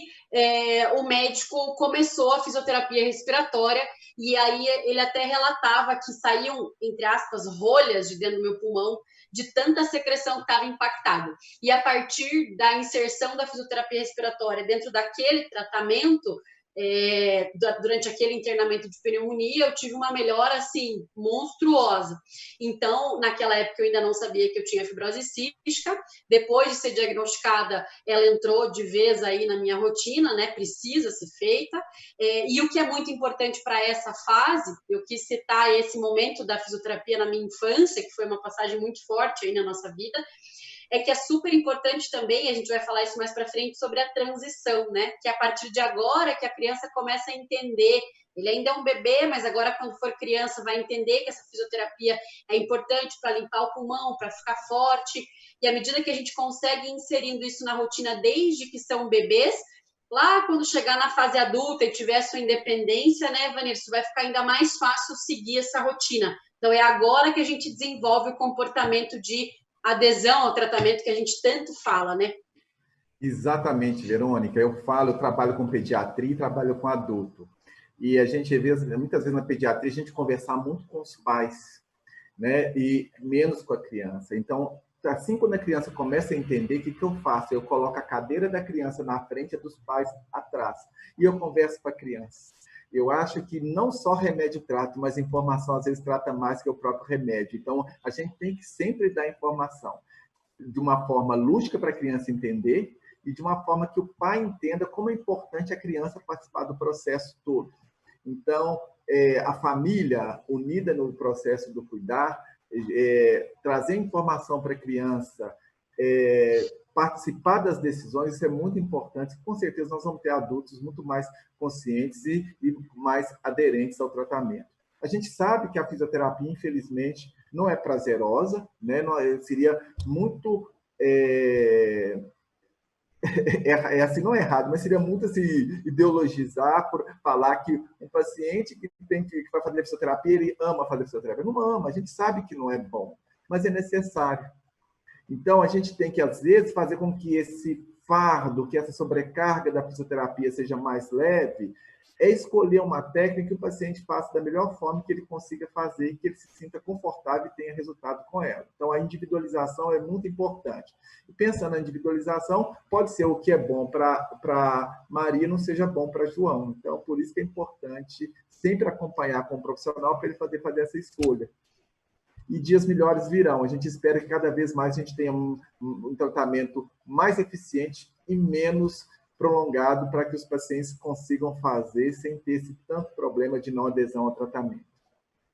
o médico começou a fisioterapia respiratória e aí ele até relatava que saíam, entre aspas, rolhas de dentro do meu pulmão de tanta secreção que estava impactada. E a partir da inserção da fisioterapia respiratória dentro daquele tratamento, durante aquele internamento de pneumonia, eu tive uma melhora, assim, monstruosa. Então, naquela época, eu ainda não sabia que eu tinha fibrose cística. Depois de ser diagnosticada, ela entrou de vez aí na minha rotina, né? Precisa ser feita. E o que é muito importante para essa fase, eu quis citar esse momento da fisioterapia na minha infância, que foi uma passagem muito forte aí na nossa vida, é que é super importante também, a gente vai falar isso mais para frente, sobre a transição, né? Que a partir de agora que a criança começa a entender, ele ainda é um bebê, mas agora quando for criança vai entender que essa fisioterapia é importante para limpar o pulmão, para ficar forte, e à medida que a gente consegue ir inserindo isso na rotina desde que são bebês, lá quando chegar na fase adulta e tiver sua independência, né, Vanessa, vai ficar ainda mais fácil seguir essa rotina. Então é agora que a gente desenvolve o comportamento de adesão ao tratamento que a gente tanto fala, né? Exatamente, Verônica. Eu trabalho com pediatria e trabalho com adulto. E a gente vê, muitas vezes na pediatria, a gente conversar muito com os pais, né? E menos com a criança. Então, assim, quando a criança começa a entender, o que eu faço? Eu coloco a cadeira da criança na frente e dos pais atrás. E eu converso com a criança. Eu acho que não só remédio trata, mas informação às vezes trata mais que o próprio remédio. Então, a gente tem que sempre dar informação de uma forma lúdica para a criança entender e de uma forma que o pai entenda como é importante a criança participar do processo todo. Então, a família unida no processo do cuidar, trazer informação para a criança, participar das decisões, isso é muito importante. Com certeza, nós vamos ter adultos muito mais conscientes e mais aderentes ao tratamento. A gente sabe que a fisioterapia, infelizmente, não é prazerosa, né? Seria muito... assim, não é errado, mas seria muito assim, ideologizar, por falar que um paciente que vai fazer fisioterapia, ele ama fazer fisioterapia. Não ama, a gente sabe que não é bom, mas é necessário. Então, a gente tem que, às vezes, fazer com que esse fardo, que essa sobrecarga da fisioterapia seja mais leve, é escolher uma técnica que o paciente faça da melhor forma que ele consiga fazer, que ele se sinta confortável e tenha resultado com ela. Então, a individualização é muito importante. E pensando na individualização, pode ser o que é bom para Maria não seja bom para João. Então, por isso que é importante sempre acompanhar com o profissional para ele fazer essa escolha. E dias melhores virão. A gente espera que cada vez mais a gente tenha um tratamento mais eficiente e menos prolongado para que os pacientes consigam fazer sem ter esse tanto problema de não adesão ao tratamento.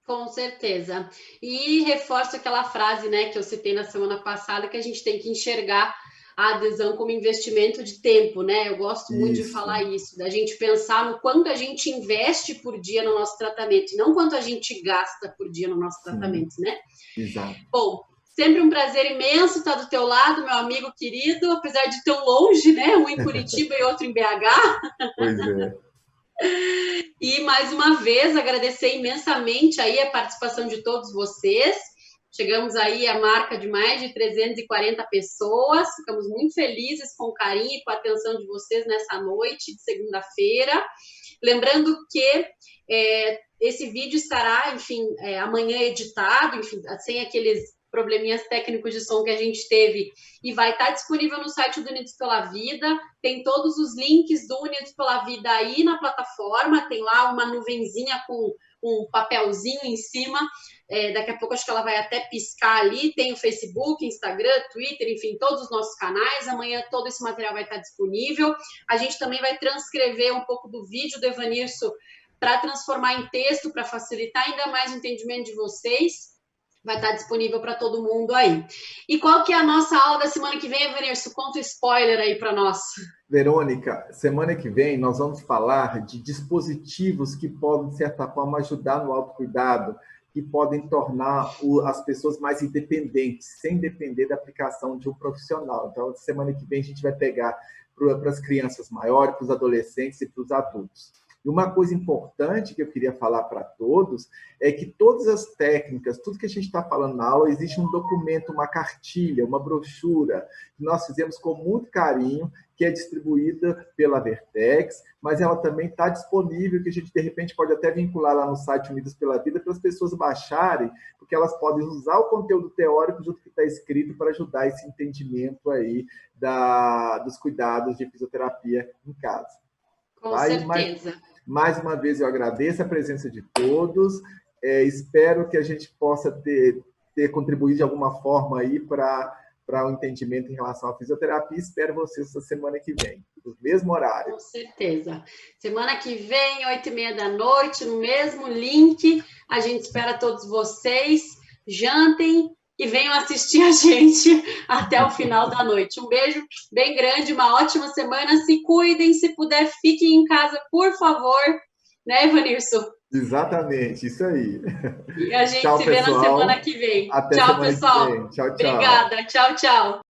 Com certeza. E reforço aquela frase, né, que eu citei na semana passada, que a gente tem que enxergar a adesão como investimento de tempo, né? Eu gosto muito de falar isso, da gente pensar no quanto a gente investe por dia no nosso tratamento, não quanto a gente gasta por dia no nosso tratamento, né? Exato. Bom, sempre um prazer imenso estar do teu lado, meu amigo querido, apesar de tão longe, né? Um em Curitiba e outro em BH. Pois é. E, mais uma vez, agradecer imensamente aí a participação de todos vocês. Chegamos aí à marca de mais de 340 pessoas. Ficamos muito felizes com o carinho e com a atenção de vocês nessa noite de segunda-feira. Lembrando que esse vídeo estará, enfim, amanhã editado, enfim, sem aqueles probleminhas técnicos de som que a gente teve, e vai estar disponível no site do Unidos pela Vida. Tem todos os links do Unidos pela Vida aí na plataforma, tem lá uma nuvenzinha com um papelzinho em cima, daqui a pouco acho que ela vai até piscar ali, tem o Facebook, Instagram, Twitter, enfim, todos os nossos canais. Amanhã todo esse material vai estar disponível. A gente também vai transcrever um pouco do vídeo do Evanirso para transformar em texto, para facilitar ainda mais o entendimento de vocês. Vai estar disponível para todo mundo aí. E qual que é a nossa aula da semana que vem, Evanirso? Conta um spoiler aí para nós. Verônica, semana que vem nós vamos falar de dispositivos que podem, de certa forma, ajudar no autocuidado, que podem tornar as pessoas mais independentes, sem depender da aplicação de um profissional. Então, semana que vem a gente vai pegar para as crianças maiores, para os adolescentes e para os adultos. E uma coisa importante que eu queria falar para todos é que todas as técnicas, tudo que a gente está falando na aula, existe um documento, uma cartilha, uma brochura, que nós fizemos com muito carinho, que é distribuída pela Vertex, mas ela também está disponível, que a gente, de repente, pode até vincular lá no site Unidos pela Vida, para as pessoas baixarem, porque elas podem usar o conteúdo teórico junto com o que está escrito para ajudar esse entendimento aí dos cuidados de fisioterapia em casa. Com certeza. Mais uma vez eu agradeço a presença de todos, espero que a gente possa ter contribuído de alguma forma aí para o entendimento em relação à fisioterapia. Espero vocês essa semana que vem, no mesmo horário. Com certeza. Semana que vem, 8h30 da noite, no mesmo link. A gente espera todos vocês. Jantem e venham assistir a gente até o final da noite. Um beijo bem grande, uma ótima semana. Se cuidem, se puder, fiquem em casa, por favor. Né, Evanirso? Exatamente, isso aí. E a gente se vê na semana que vem. Até tchau, semana pessoal. que vem. Tchau, tchau. Obrigada. Tchau, tchau.